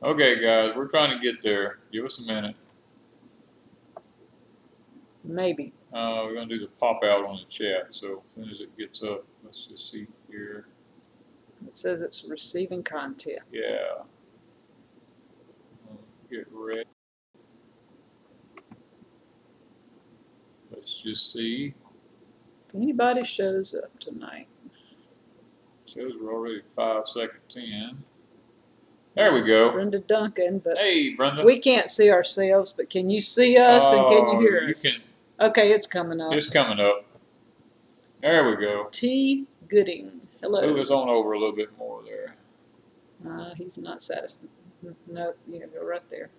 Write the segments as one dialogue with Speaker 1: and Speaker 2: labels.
Speaker 1: Okay, guys, we're trying to get there. Give us a minute.
Speaker 2: Maybe.
Speaker 1: We're going to do the pop out on the chat. So as soon as it gets up, let's just see here.
Speaker 2: It says it's receiving content.
Speaker 1: Yeah. Get ready. Let's just see.
Speaker 2: If anybody shows up tonight.
Speaker 1: Says we're already 5 seconds in. There we go.
Speaker 2: Brenda Duncan, but
Speaker 1: hey, Brenda.
Speaker 2: We can't see ourselves, but can you see us and can you hear us?
Speaker 1: Can,
Speaker 2: okay, it's coming up.
Speaker 1: It's coming up. There we go.
Speaker 2: T. Gooding. Hello.
Speaker 1: Move us on over a little bit more there.
Speaker 2: He's not satisfied. Nope, you can go right there.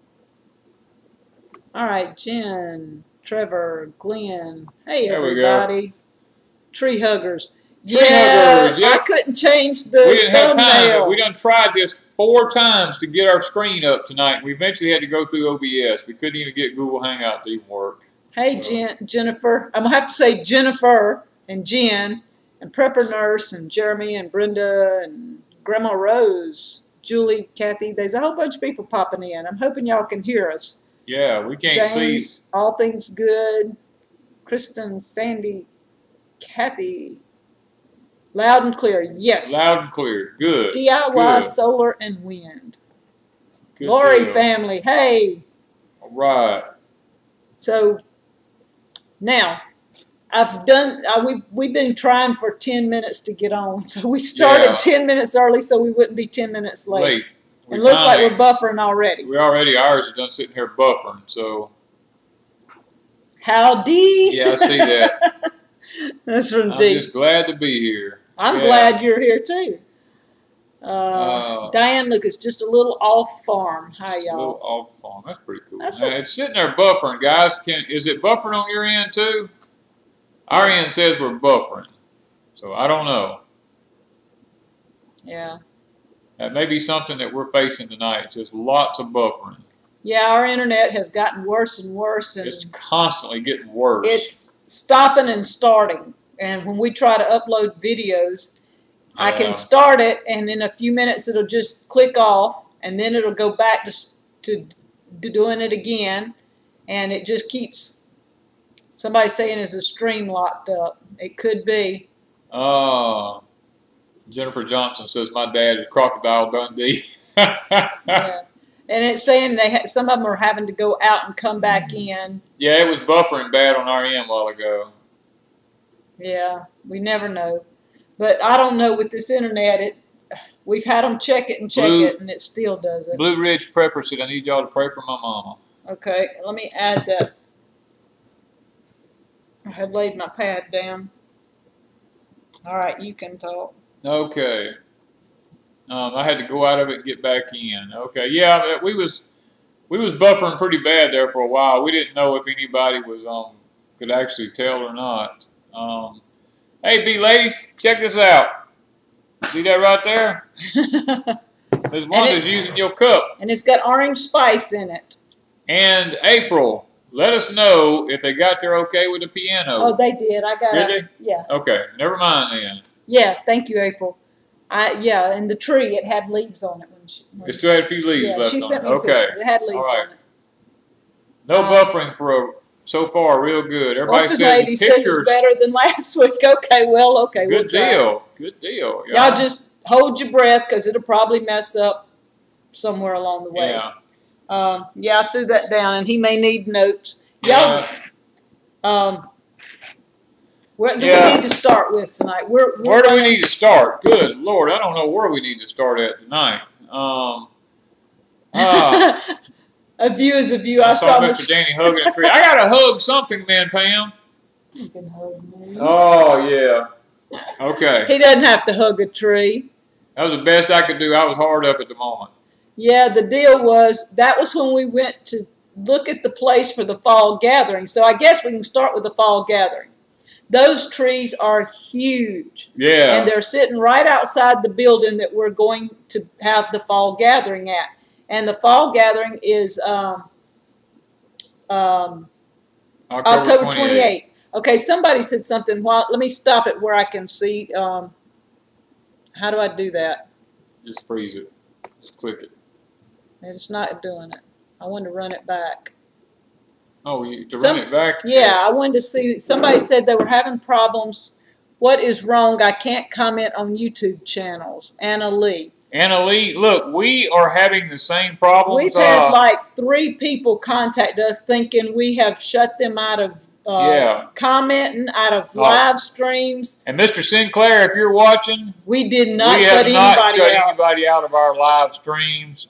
Speaker 2: All right, Jen, Trevor, Glenn. Hey,
Speaker 1: there
Speaker 2: everybody. Tree huggers.
Speaker 1: Tree huggers, yep.
Speaker 2: I couldn't change the
Speaker 1: We didn't
Speaker 2: thumbnail.
Speaker 1: have time. We done tried this 4 times to get our screen up tonight. We eventually had to go through OBS. We couldn't even get Google Hangout to even work.
Speaker 2: Hey, so. Jennifer. I'm going to have to say Jennifer and Jen and Prepper Nurse and Jeremy and Brenda and Grandma Rose, Julie, Kathy. There's a whole bunch of people popping in. I'm hoping y'all can hear us.
Speaker 1: Yeah, we can't
Speaker 2: James,
Speaker 1: see.
Speaker 2: All Things Good. Kristen, Sandy, Kathy. Loud and clear, yes.
Speaker 1: Loud and clear, good.
Speaker 2: DIY,
Speaker 1: good.
Speaker 2: solar, and wind.
Speaker 1: Good
Speaker 2: Lori
Speaker 1: deal.
Speaker 2: family, hey.
Speaker 1: All right.
Speaker 2: So now, I've done. We've been trying for 10 minutes to get on, so we started 10 minutes early, so we wouldn't be 10 minutes late. It looks like we're buffering already.
Speaker 1: Ours is done sitting here buffering, so.
Speaker 2: Howdy.
Speaker 1: Yeah, I see that.
Speaker 2: That's from
Speaker 1: I'm
Speaker 2: D.
Speaker 1: just glad to be here.
Speaker 2: I'm glad you're here too. Diane Lucas, just a little off farm. Hi, y'all.
Speaker 1: A little off farm. That's pretty cool. Now, it's sitting there buffering, guys. Is it buffering on your end too? Our end says we're buffering, so I don't know.
Speaker 2: Yeah.
Speaker 1: That may be something that we're facing tonight. Just lots of buffering.
Speaker 2: Yeah, our internet has gotten worse and worse. And
Speaker 1: it's constantly getting worse.
Speaker 2: It's stopping and starting. And when we try to upload videos, I can start it, and in a few minutes it'll just click off, and then it'll go back to doing it again, and it just keeps. Somebody saying is the stream locked up. It could be.
Speaker 1: Jennifer Johnson says my dad is Crocodile Dundee.
Speaker 2: Yeah. And it's saying some of them are having to go out and come back in.
Speaker 1: Yeah, it was buffering bad on our end a while ago.
Speaker 2: Yeah, we never know. But I don't know with this internet. We've had them check it and check it, and it still does it.
Speaker 1: Blue Ridge Prepper said, I need y'all to pray for my mama.
Speaker 2: Okay, let me add that. I had laid my pad down. All right, you can talk.
Speaker 1: Okay. I had to go out of it and get back in. Okay, yeah, we was buffering pretty bad there for a while. We didn't know if anybody was could actually tell or not. Hey, B-Lady, check this out. See that right there? Ms. Wanda's using your cup.
Speaker 2: And it's got orange spice in it.
Speaker 1: And April, let us know if they got there okay with the piano.
Speaker 2: Oh, they did. I got
Speaker 1: it.
Speaker 2: Did they? Yeah.
Speaker 1: Okay, never mind then.
Speaker 2: Yeah, thank you, April. Yeah, and the tree, it had leaves on it.
Speaker 1: It still had a few leaves left
Speaker 2: she sent
Speaker 1: on
Speaker 2: me
Speaker 1: it. Okay.
Speaker 2: It had leaves on it.
Speaker 1: No buffering for so far, real good. Everybody says
Speaker 2: lady says it's better than last week. Okay, well, okay.
Speaker 1: Good deal. Good deal.
Speaker 2: Y'all just hold your breath because it'll probably mess up somewhere along the way.
Speaker 1: Yeah.
Speaker 2: Yeah, I threw that down, and he may need notes. Y'all, where do we need to start with tonight? Where
Speaker 1: do we need to start? Good Lord, I don't know where we need to start at tonight.
Speaker 2: A view is a view.
Speaker 1: I saw Mr. Danny hugging a tree. I gotta hug something, man, Pam.
Speaker 2: You can hug me.
Speaker 1: Oh yeah. Okay.
Speaker 2: He doesn't have to hug a tree.
Speaker 1: That was the best I could do. I was hard up at the moment.
Speaker 2: Yeah, the deal was that was when we went to look at the place for the fall gathering. So I guess we can start with the fall gathering. Those trees are huge.
Speaker 1: Yeah.
Speaker 2: And they're sitting right outside the building that we're going to have the fall gathering at. And the fall gathering is October 28th. Okay, somebody said something. Let me stop it where I can see. How do I do that?
Speaker 1: Just freeze it. Just click it.
Speaker 2: and it's not doing it. I wanted to run it back.
Speaker 1: Oh, run it back?
Speaker 2: Yeah, I wanted to see. Somebody said they were having problems. What is wrong? I can't comment on YouTube channels. Anna Lee.
Speaker 1: Anna Lee, look, we are having the same problems.
Speaker 2: We've had like 3 people contact us thinking we have shut them out of commenting, out of live streams.
Speaker 1: And Mr. Sinclair, if you're watching,
Speaker 2: we did not shut
Speaker 1: anybody out of our live streams.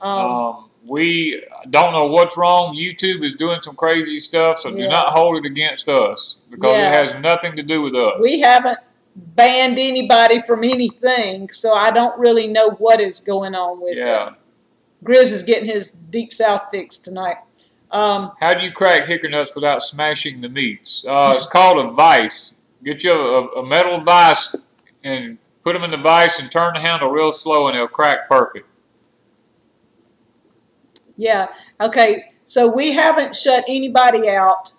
Speaker 1: We don't know what's wrong. YouTube is doing some crazy stuff, so do not hold it against us because it has nothing to do with us.
Speaker 2: We haven't banned anybody from anything, so I don't really know what is going on with it. Grizz is getting his Deep South fix tonight.
Speaker 1: How do you crack hickory nuts without smashing the meats? It's called a vise. Get you a metal vise and put them in the vise and turn the handle real slow and they'll crack perfect. Yeah.
Speaker 2: Okay. So we haven't shut anybody out.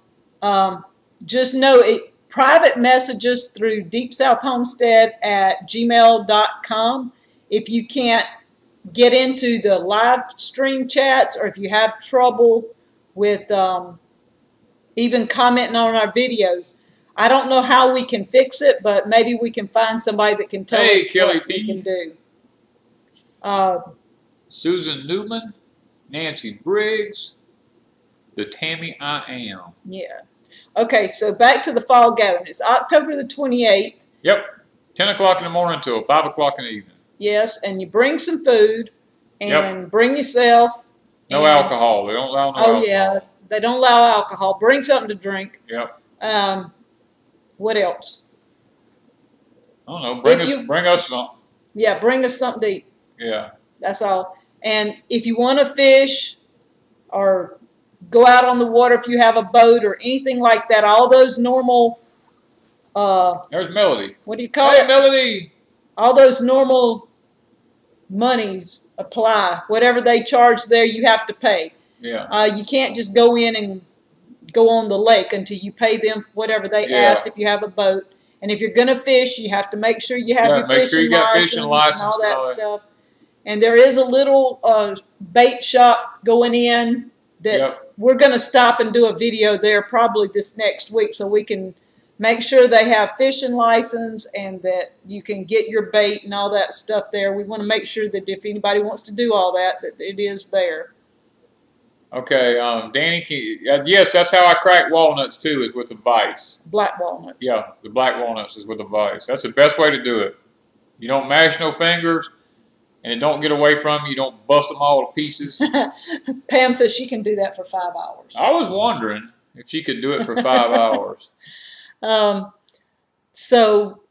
Speaker 2: Just know it. Private messages through deepsouthhomestead@gmail.com. If you can't get into the live stream chats, or if you have trouble with even commenting on our videos, I don't know how we can fix it, but maybe we can find somebody that can tell us what we can do.
Speaker 1: Susan Newman, Nancy Briggs, the Tammy I Am.
Speaker 2: Yeah. Okay, so back to the fall gathering. It's October the 28th.
Speaker 1: Yep. 10 o'clock in the morning until 5 o'clock in the evening.
Speaker 2: Yes, and you bring some food and bring yourself.
Speaker 1: No alcohol. They don't allow no alcohol.
Speaker 2: Oh, yeah. They don't allow alcohol. Bring something to drink.
Speaker 1: Yep.
Speaker 2: What else?
Speaker 1: I don't know. Bring us something.
Speaker 2: Yeah, bring us something to eat.
Speaker 1: Yeah.
Speaker 2: That's all. And if you want to fish or go out on the water, if you have a boat or anything like that, all those normal...
Speaker 1: There's Melody.
Speaker 2: What do you call it?
Speaker 1: Hey, Melody!
Speaker 2: All those normal monies apply. Whatever they charge there, you have to pay.
Speaker 1: Yeah.
Speaker 2: You can't just go in and go on the lake until you pay them whatever they asked if you have a boat. And if you're going to fish, you have to make sure you have your fishing license and all that stuff. And there is a little bait shop going in that we're going to stop and do a video there probably this next week so we can make sure they have fishing license and that you can get your bait and all that stuff there. We want to make sure that if anybody wants to do all that, that it is there.
Speaker 1: Okay, Danny, yes, that's how I crack walnuts too, is with the vise.
Speaker 2: Black walnuts.
Speaker 1: Yeah, the black walnuts is with the vise. That's the best way to do it. You don't mash no fingers, and it don't get away from you. You don't bust them all to pieces.
Speaker 2: Pam says she can do that for 5 hours.
Speaker 1: I was wondering if she could do it for 5 hours.
Speaker 2: So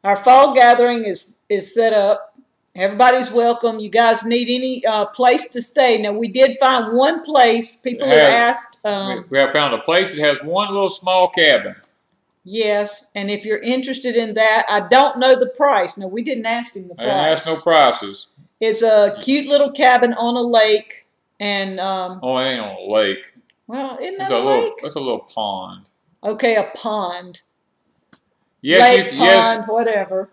Speaker 2: our fall gathering is set up. Everybody's welcome. You guys need any place to stay. Now, we did find one place. People had asked.
Speaker 1: We have found a place that has one little small cabin.
Speaker 2: Yes, and if you're interested in that, I don't know the price. No, we didn't ask him the price.
Speaker 1: I didn't ask no prices.
Speaker 2: It's a cute little cabin on a lake. And
Speaker 1: oh, it ain't on a lake.
Speaker 2: Well, isn't that a lake?
Speaker 1: That's a little pond.
Speaker 2: Okay, a pond.
Speaker 1: Yes,
Speaker 2: lake, pond, whatever.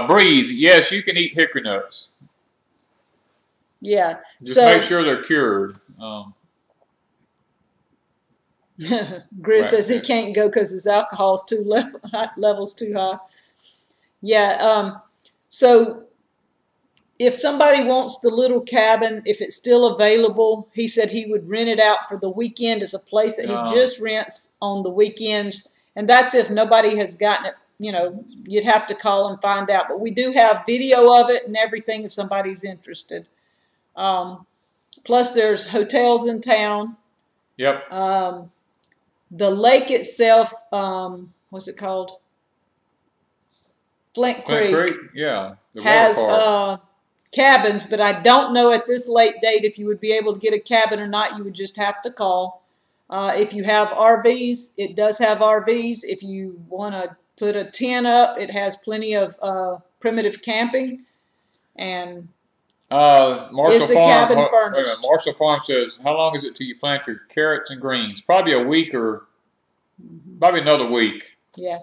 Speaker 1: Breathe. Yes, you can eat hickory nuts.
Speaker 2: Yeah.
Speaker 1: Just make sure they're cured.
Speaker 2: Grizz says he can't go because his alcohol's level's too high. Yeah. So if somebody wants the little cabin, if it's still available, he said he would rent it out for the weekend as a place that he just rents on the weekends. And that's if nobody has gotten it. You know, you'd have to call and find out. But we do have video of it and everything if somebody's interested. Plus, there's hotels in town.
Speaker 1: Yep.
Speaker 2: The lake itself, what's it called? Flint Creek.
Speaker 1: Yeah.
Speaker 2: Has cabins, but I don't know at this late date if you would be able to get a cabin or not. You would just have to call. If you have RVs, it does have RVs. If you want to put a tent up, it has plenty of primitive camping. And is the cabin furnished?
Speaker 1: Marshall Farm says, how long is it till you plant your carrots and greens? Probably a week or probably another week.
Speaker 2: Yeah.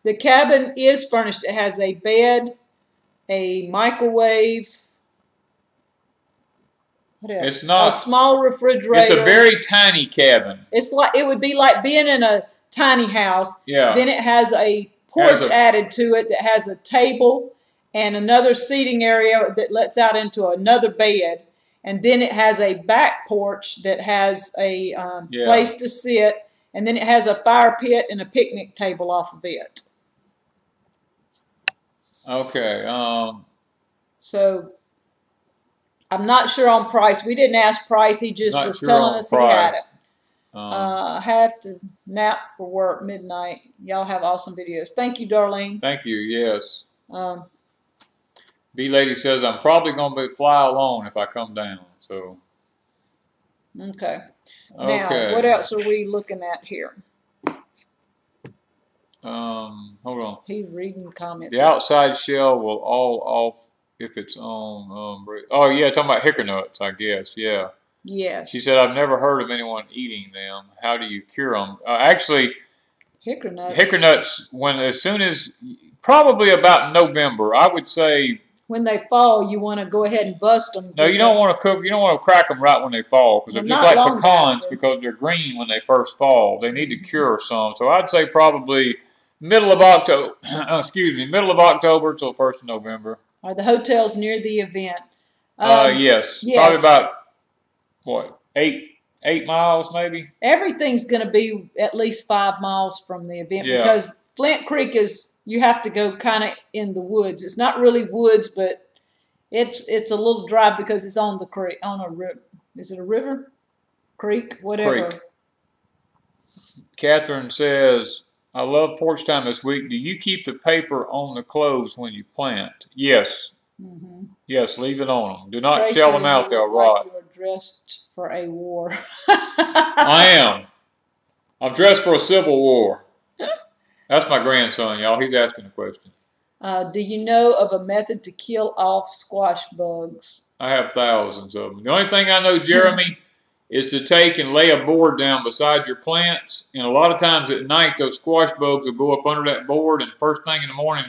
Speaker 2: The cabin is furnished. It has a bed, a microwave. What else?
Speaker 1: It's not
Speaker 2: a small refrigerator.
Speaker 1: It's a very tiny cabin.
Speaker 2: It's like it would be like being in a tiny house.
Speaker 1: Yeah.
Speaker 2: Then it has a porch added to it that has a table and another seating area that lets out into another bed. And then it has a back porch that has a place to sit. And then it has a fire pit and a picnic table off of it.
Speaker 1: Okay.
Speaker 2: So I'm not sure on price. We didn't ask price. He just was telling us he had it. Have to nap for work midnight. Y'all have awesome videos. Thank you, Darlene.
Speaker 1: Thank you. Yes. B lady says I'm probably gonna fly alone if I come down. So.
Speaker 2: Okay. Now, what else are we looking at here?
Speaker 1: Hold on.
Speaker 2: He's reading comments.
Speaker 1: The outside shell will all off if it's on. Oh yeah, talking about hickory nuts, I guess. Yeah.
Speaker 2: Yes.
Speaker 1: She said, I've never heard of anyone eating them. How do you cure them? Actually,
Speaker 2: hickory nuts.
Speaker 1: Hickory nuts, as soon as, probably about November, I would say.
Speaker 2: When they fall, you want to go ahead and bust them.
Speaker 1: No, you don't want to cook. You don't want to crack them right when they fall because they're just like pecans because they're green when they first fall. They need to cure some. So I'd say probably middle of October. Middle of October till 1st of November.
Speaker 2: Are the hotels near the event?
Speaker 1: Yes. Probably about. What, 8 miles maybe?
Speaker 2: Everything's going to be at least 5 miles from the event because Flint Creek is, you have to go kind of in the woods. It's not really woods, but it's a little drive because it's on the creek, on a river. Is it a river? Creek? Whatever.
Speaker 1: Creek. Catherine says, I love porch time this week. Do you keep the paper on the clothes when you plant? Yes. Mm-hmm. Yes, leave it on them. Do not
Speaker 2: Tracy,
Speaker 1: shell them out. They'll rot.
Speaker 2: You are dressed for a war.
Speaker 1: I am. I'm dressed for a civil war. That's my grandson, y'all. He's asking a question.
Speaker 2: Do you know of a method to kill off squash bugs?
Speaker 1: I have thousands of them. The only thing I know, Jeremy, is to take and lay a board down beside your plants. And a lot of times at night, those squash bugs will go up under that board. And first thing in the morning,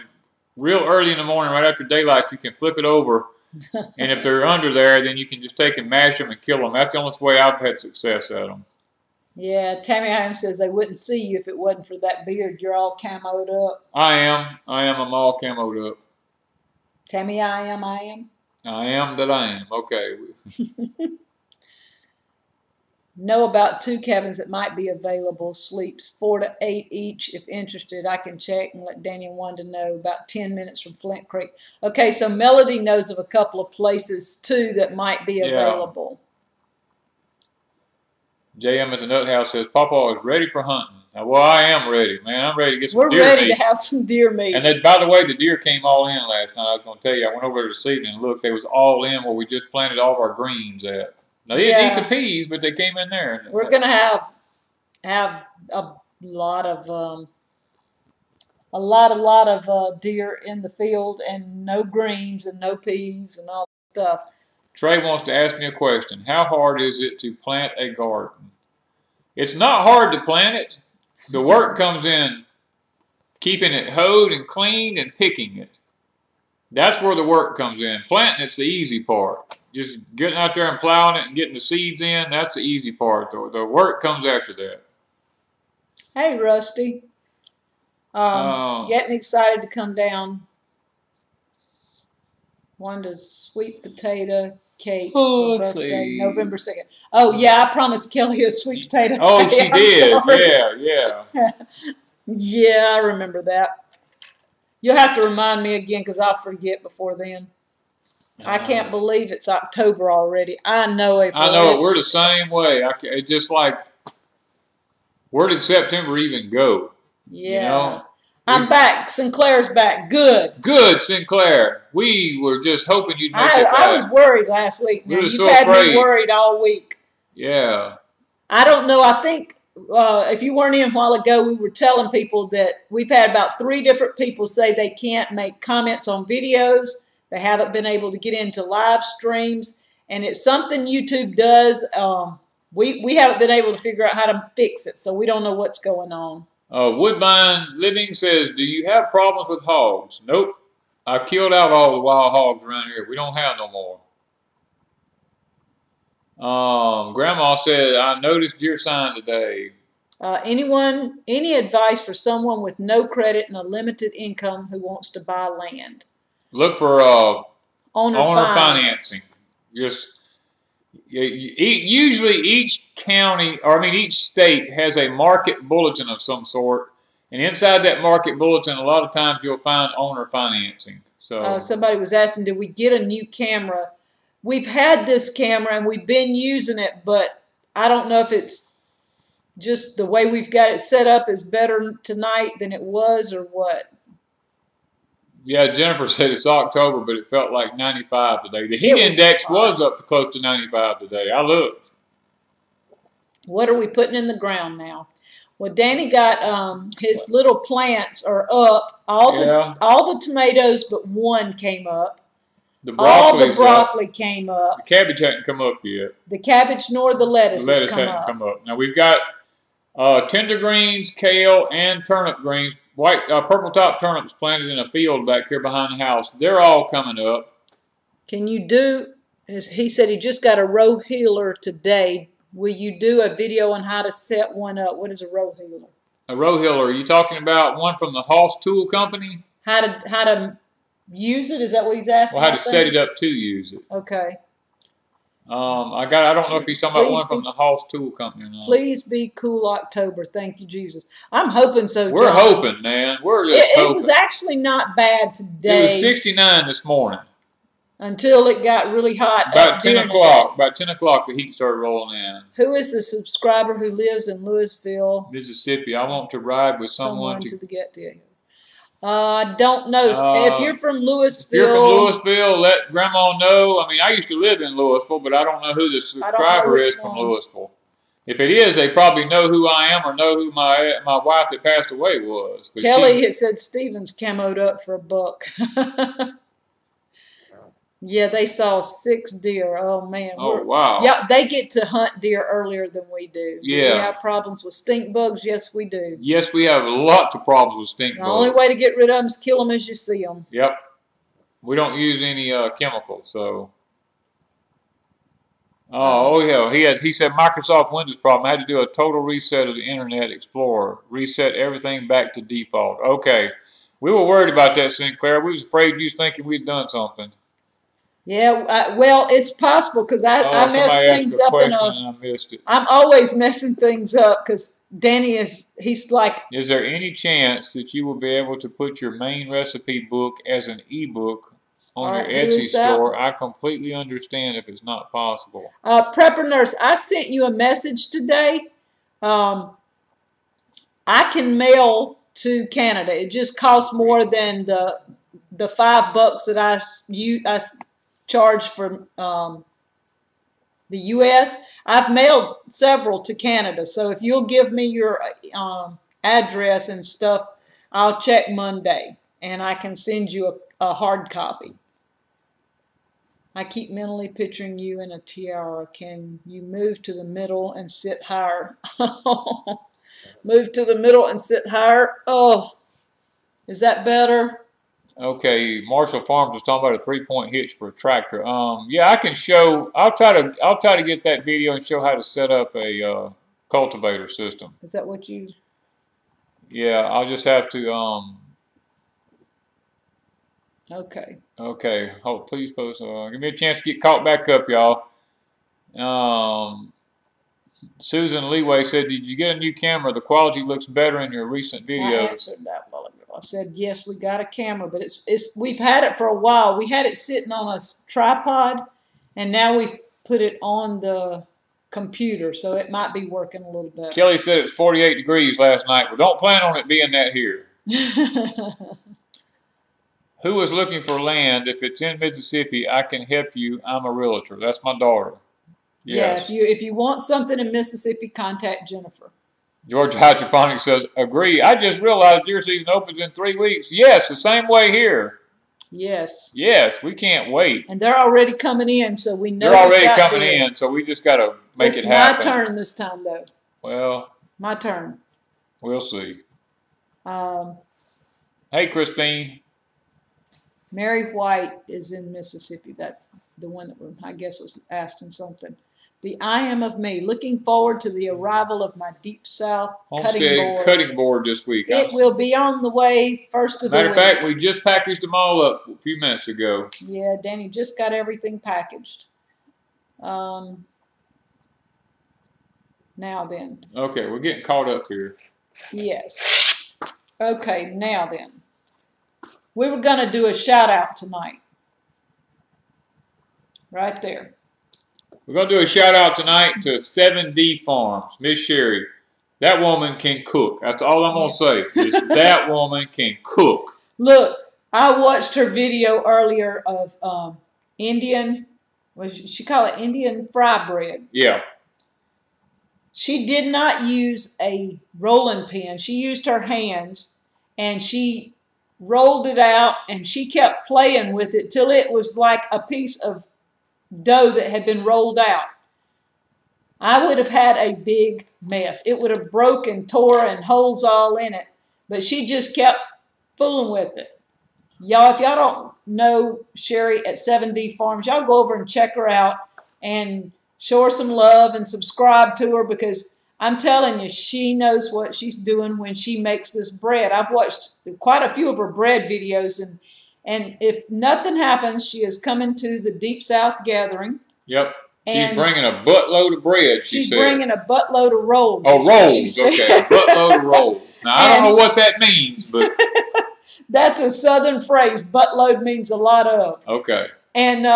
Speaker 1: real early in the morning, right after daylight, you can flip it over. And if they're under there, then you can just take and mash them and kill them. That's the only way I've had success at them.
Speaker 2: Yeah, Tammy Hamm says they wouldn't see you if it wasn't for that beard. You're all camoed up.
Speaker 1: I am. I'm all camoed up.
Speaker 2: Tammy, I am.
Speaker 1: I am that I am. Okay.
Speaker 2: Know about 2 cabins that might be available. Sleeps 4 to 8 each. If interested, I can check and let Danny and Wanda know. About 10 minutes from Flint Creek. Okay, so Melody knows of a couple of places too that might be available. JM
Speaker 1: at the Nut House says, Papa is ready for hunting. Well, I am ready, man. I'm ready to get some deer meat.
Speaker 2: We're ready to have some deer meat.
Speaker 1: And then, by the way, the deer came all in last night. I was going to tell you, I went over there this evening and looked. They was all in where we just planted all of our greens at. Now, they didn't eat the peas, but they came in there.
Speaker 2: We're going to have a lot of deer in the field and no greens and no peas and all that stuff.
Speaker 1: Trey wants to ask me a question. How hard is it to plant a garden? It's not hard to plant it. The work comes in keeping it hoed and cleaned and picking it. That's where the work comes in. Planting it's the easy part. Just getting out there and plowing it and getting the seeds in, that's the easy part. The work comes after that.
Speaker 2: Hey, Rusty. Getting excited to come down. Wanda's sweet potato cake.
Speaker 1: Oh, let's see.
Speaker 2: November 2nd. Oh, yeah, I promised Kelly a sweet potato cake.
Speaker 1: Oh, she did. Yeah.
Speaker 2: Yeah, I remember that. You'll have to remind me again because I'll forget before then. I can't believe it's October already. I know it.
Speaker 1: I know it. We're the same way. It's just like, where did September even go?
Speaker 2: Yeah.
Speaker 1: You know?
Speaker 2: I'm back. Sinclair's back. Good.
Speaker 1: Good, Sinclair. We were just hoping you'd make it back.
Speaker 2: I was worried last week.
Speaker 1: We were
Speaker 2: so afraid. You've had me worried all week.
Speaker 1: Yeah.
Speaker 2: I don't know. I think if you weren't in a while ago, we were telling people that we've had about 3 different people say they can't make comments on videos. They haven't been able to get into live streams. And it's something YouTube does. We haven't been able to figure out how to fix it. So we don't know what's going on.
Speaker 1: Woodbine Living says, do you have problems with hogs? Nope. I've killed out all the wild hogs around here. We don't have no more. Grandma said, I noticed deer sign today.
Speaker 2: Any advice for someone with no credit and a limited income who wants to buy land?
Speaker 1: Look for
Speaker 2: owner
Speaker 1: financing. Just usually each county, or I mean each state has a market bulletin of some sort, and inside that market bulletin, a lot of times you'll find owner financing. So
Speaker 2: somebody was asking, did we get a new camera? We've had this camera and we've been using it, but I don't know if it's just the way we've got it set up is better tonight than it was or what.
Speaker 1: Yeah, Jennifer said it's October, but it felt like 95 today. The heat index was up to close to 95 today. I looked.
Speaker 2: What are we putting in the ground now? Well, Danny got his little plants are up. All the tomatoes but one came up. All the broccoli came up.
Speaker 1: The cabbage hadn't come up yet.
Speaker 2: The cabbage nor the lettuce.
Speaker 1: The lettuce hadn't come up. Now we've got tender greens, kale, and turnip greens. White purple top turnips planted in a field back here behind the house. They're all coming up.
Speaker 2: Can you do? He said he just got a row healer today. Will you do a video on how to set one up? What is a row healer?
Speaker 1: A row healer. Are you talking about one from the Hoss Tool Company?
Speaker 2: How to use it? Is that what he's asking?
Speaker 1: Well, how to set it up to use it.
Speaker 2: Okay.
Speaker 1: I don't know if he's talking about one from the Hoss Tool Company or not.
Speaker 2: Please be cool October. Thank you, Jesus. I'm hoping so.
Speaker 1: We're hoping, man. We're just hoping.
Speaker 2: It was actually not bad today.
Speaker 1: It was 69 this morning.
Speaker 2: Until it got really hot.
Speaker 1: About 10 o'clock. About 10 o'clock, the heat started rolling in.
Speaker 2: Who is the subscriber who lives in Louisville,
Speaker 1: Mississippi? I want to ride with someone
Speaker 2: to the get together. I don't know. If you're from
Speaker 1: Louisville, let Grandma know. I mean, I used to live in Louisville, but I don't know who the subscriber is from Louisville. If it is, they probably know who I am or know who my wife that passed away was.
Speaker 2: Kelly had said Stevens camoed up for $1. Yeah, they saw 6 deer. Oh, man.
Speaker 1: Oh, wow.
Speaker 2: Yeah, they get to hunt deer earlier than we do.
Speaker 1: Yeah.
Speaker 2: Do we have problems with stink bugs? Yes, we do.
Speaker 1: Yes, we have lots of problems with stink bugs.
Speaker 2: The only way to get rid of them is kill them as you see them.
Speaker 1: Yep. We don't use any chemicals, so. Oh, yeah. He said Microsoft Windows problem. I had to do a total reset of the Internet Explorer. Reset everything back to default. Okay. We were worried about that, Sinclair. We was afraid you was thinking we'd done something.
Speaker 2: Yeah, well, it's possible because I mess things up.
Speaker 1: And I missed it.
Speaker 2: I'm always messing things up because Danny he's like.
Speaker 1: Is there any chance that you will be able to put your main recipe book as an ebook on your Etsy store? I completely understand if it's not possible.
Speaker 2: Prepper Nurse, I sent you a message today. I can mail to Canada. It just costs more than the $5 that I charge for the U.S. I've mailed several to Canada, so if you'll give me your address and stuff, I'll check Monday, and I can send you a hard copy. I keep mentally picturing you in a tiara. Can you move to the middle and sit higher? Move to the middle and sit higher. Oh, is that better?
Speaker 1: Okay, Marshall Farms was talking about a 3-point hitch for a tractor. Yeah, I can show. I'll try to get that video and show how to set up a cultivator system.
Speaker 2: Is that what you?
Speaker 1: Yeah, I'll just have to.
Speaker 2: Okay.
Speaker 1: Okay. Oh, please post. Give me a chance to get caught back up, y'all. Susan Leeway said, "Did you get a new camera? The quality looks better in your recent videos."
Speaker 2: I answered that while ago. I said, yes, we got a camera, but we've had it for a while. We had it sitting on a tripod, and now we've put it on the computer, so it might be working a little bit.
Speaker 1: Kelly said it was 48 degrees last night. Well, don't plan on it being that here. Who is looking for land? If it's in Mississippi, I can help you. I'm a realtor. That's my daughter. Yes.
Speaker 2: Yeah, if you want something in Mississippi, contact Jennifer.
Speaker 1: George Hydroponics says, agree. I just realized deer season opens in 3 weeks. Yes, the same way here.
Speaker 2: Yes.
Speaker 1: Yes, we can't wait.
Speaker 2: And they're already coming in, so we know
Speaker 1: they're already coming in, so we just got to make it happen.
Speaker 2: It's my turn this time, though.
Speaker 1: Well.
Speaker 2: My turn.
Speaker 1: We'll see. Hey, Christine.
Speaker 2: Mary White is in Mississippi. That the one that I guess was asking something. The I am of me. Looking forward to the arrival of my Deep South
Speaker 1: Homestead cutting board this week.
Speaker 2: It will be on the way first of the week.
Speaker 1: Matter of fact, we just packaged them all up a few minutes ago.
Speaker 2: Yeah, Danny just got everything packaged. Now then.
Speaker 1: Okay, we're getting caught up here.
Speaker 2: Yes. Okay, now then. We were going to do a shout out tonight. Right there.
Speaker 1: We're going to do a shout out tonight to 7D Farms, Miss Sherry. That woman can cook. That's all I'm going to say. Is that woman can cook.
Speaker 2: Look, I watched her video earlier of Indian, what did she call it? Indian fry bread.
Speaker 1: Yeah.
Speaker 2: She did not use a rolling pin. She used her hands, and she rolled it out, and she kept playing with it till it was like a piece of dough that had been rolled out. I would have had a big mess. It would have broken, tore, and holes all in it. But she just kept fooling with it. Y'all, if y'all don't know Sherry at 7D Farms, y'all go over and check her out and show her some love and subscribe to her, because I'm telling you, she knows what she's doing when she makes this bread. I've watched quite a few of her bread videos, and if nothing happens, she is coming to the Deep South Gathering.
Speaker 1: Yep. She's bringing a buttload of bread,
Speaker 2: she's bringing a buttload of rolls.
Speaker 1: Oh, rolls. Okay, a buttload of rolls. Now, I don't know what that means, but...
Speaker 2: That's a Southern phrase. Buttload means a lot of.
Speaker 1: Okay.
Speaker 2: And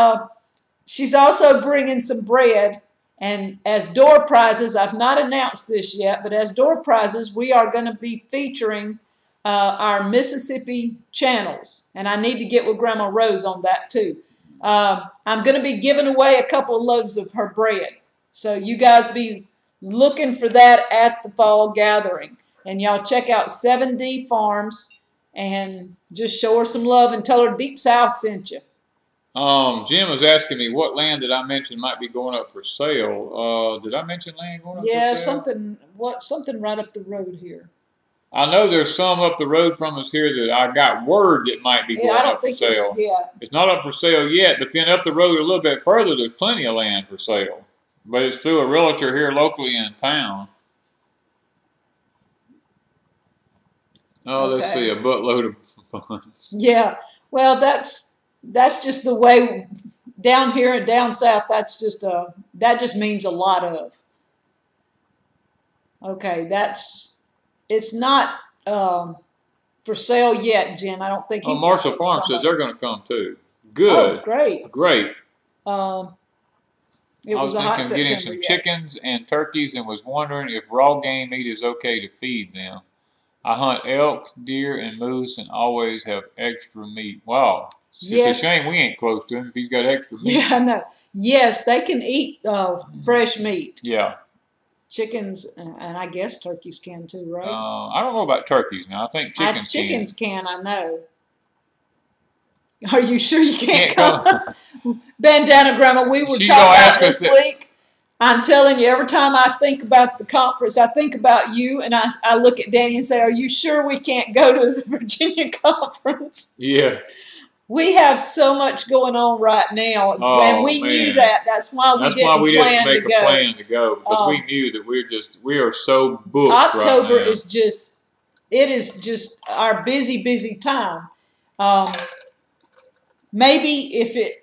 Speaker 2: she's also bringing some bread. And as door prizes, I've not announced this yet, but as door prizes, we are going to be featuring our Mississippi channels. And I need to get with Grandma Rose on that too. I'm going to be giving away a couple of loaves of her bread. So you guys be looking for that at the fall gathering. And y'all check out 7D Farms and just show her some love and tell her Deep South sent you.
Speaker 1: Jim was asking me what land did I mention might be going up for sale. Did I mention land going up for sale?
Speaker 2: Yeah, something right up the road here.
Speaker 1: I know there's some up the road from us here that I got word that might be going up for sale. It's not up for sale yet, but then up the road a little bit further, there's plenty of land for sale. But it's through a realtor here locally in town. Oh, okay. Let's see, a buttload of buns.
Speaker 2: Yeah, well, that's just the way down here and down south. That just means a lot of. Okay, it's not for sale yet, Jen. I don't think.
Speaker 1: Oh, Marshall Farm says they're going to come too. Good.
Speaker 2: Oh, great.
Speaker 1: Great.
Speaker 2: I
Speaker 1: was thinking of getting some chickens and turkeys, and was wondering if raw game meat is okay to feed them. I hunt elk, deer, and moose, and always have extra meat. Wow. It's a shame we ain't close to him if he's got extra meat.
Speaker 2: Yeah, I know. Yes, they can eat fresh meat.
Speaker 1: Yeah.
Speaker 2: Chickens, and I guess turkeys can too, right?
Speaker 1: I don't know about turkeys now. I think chickens can.
Speaker 2: Chickens can, I know. Are you sure you can't come? Bandana Grandma, we were talking about this week. I'm telling you, every time I think about the conference, I think about you, and I look at Danny and say, are you sure we can't go to the Virginia conference?
Speaker 1: Yeah.
Speaker 2: We have so much going on right now, and we knew that. That's why we didn't
Speaker 1: make a plan to go, because we knew that we are so booked
Speaker 2: October
Speaker 1: right now.
Speaker 2: it is just our busy time. Maybe if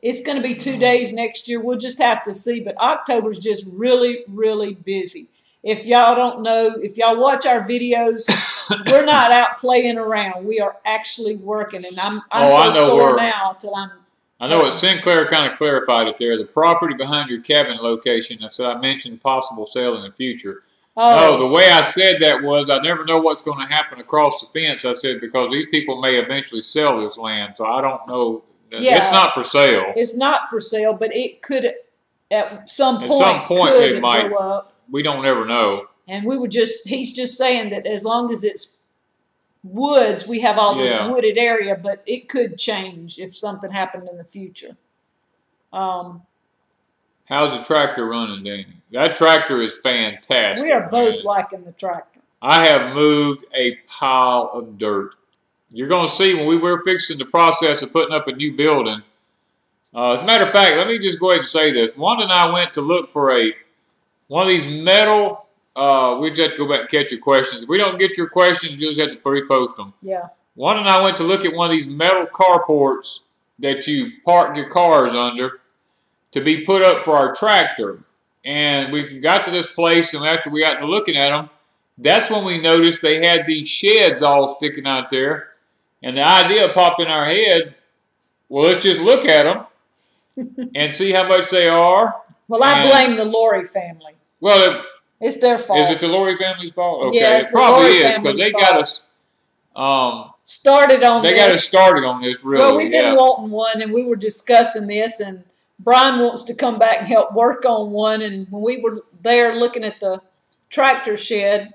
Speaker 2: it's going to be 2 days next year, we'll just have to see. But October's just really, really busy. If y'all don't know, if y'all watch our videos, we're not out playing around. We are actually working, and I'm so sore now till I'm.
Speaker 1: I know what Sinclair kind of clarified it there. The property behind your cabin location. I said I mentioned possible sale in the future. Oh, the way I said that was I never know what's going to happen across the fence. I said because these people may eventually sell this land, so I don't know. Yeah, it's not for sale.
Speaker 2: It's not for sale, but it could at some point
Speaker 1: it might
Speaker 2: go up.
Speaker 1: We don't ever know.
Speaker 2: And he's just saying that as long as it's woods, we have all this wooded area, but it could change if something happened in the future.
Speaker 1: How's the tractor running, Danny? That tractor is fantastic.
Speaker 2: We are both liking the tractor.
Speaker 1: I have moved a pile of dirt. You're going to see when we were fixing the process of putting up a new building, As a matter of fact, let me just go ahead and say this. Wanda and I went to look for one of these metal. We just have to go back and catch your questions. If we don't get your questions, you just have to repost them.
Speaker 2: Yeah.
Speaker 1: Wanda and I went to look at one of these metal carports that you park your cars under to be put up for our tractor. And we got to this place, and after we got to looking at them, that's when we noticed they had these sheds all sticking out there. And the idea popped in our head, well, let's just look at them and see how much they are.
Speaker 2: Well, I blame the Lori family.
Speaker 1: Well,
Speaker 2: it's their fault.
Speaker 1: Is it the Lori family's fault? Okay,
Speaker 2: yeah,
Speaker 1: it probably is, because they got us
Speaker 2: started on this.
Speaker 1: They got us started on this, really.
Speaker 2: Well, we've been wanting one, and we were discussing this, and Brian wants to come back and help work on one. And when we were there looking at the tractor shed,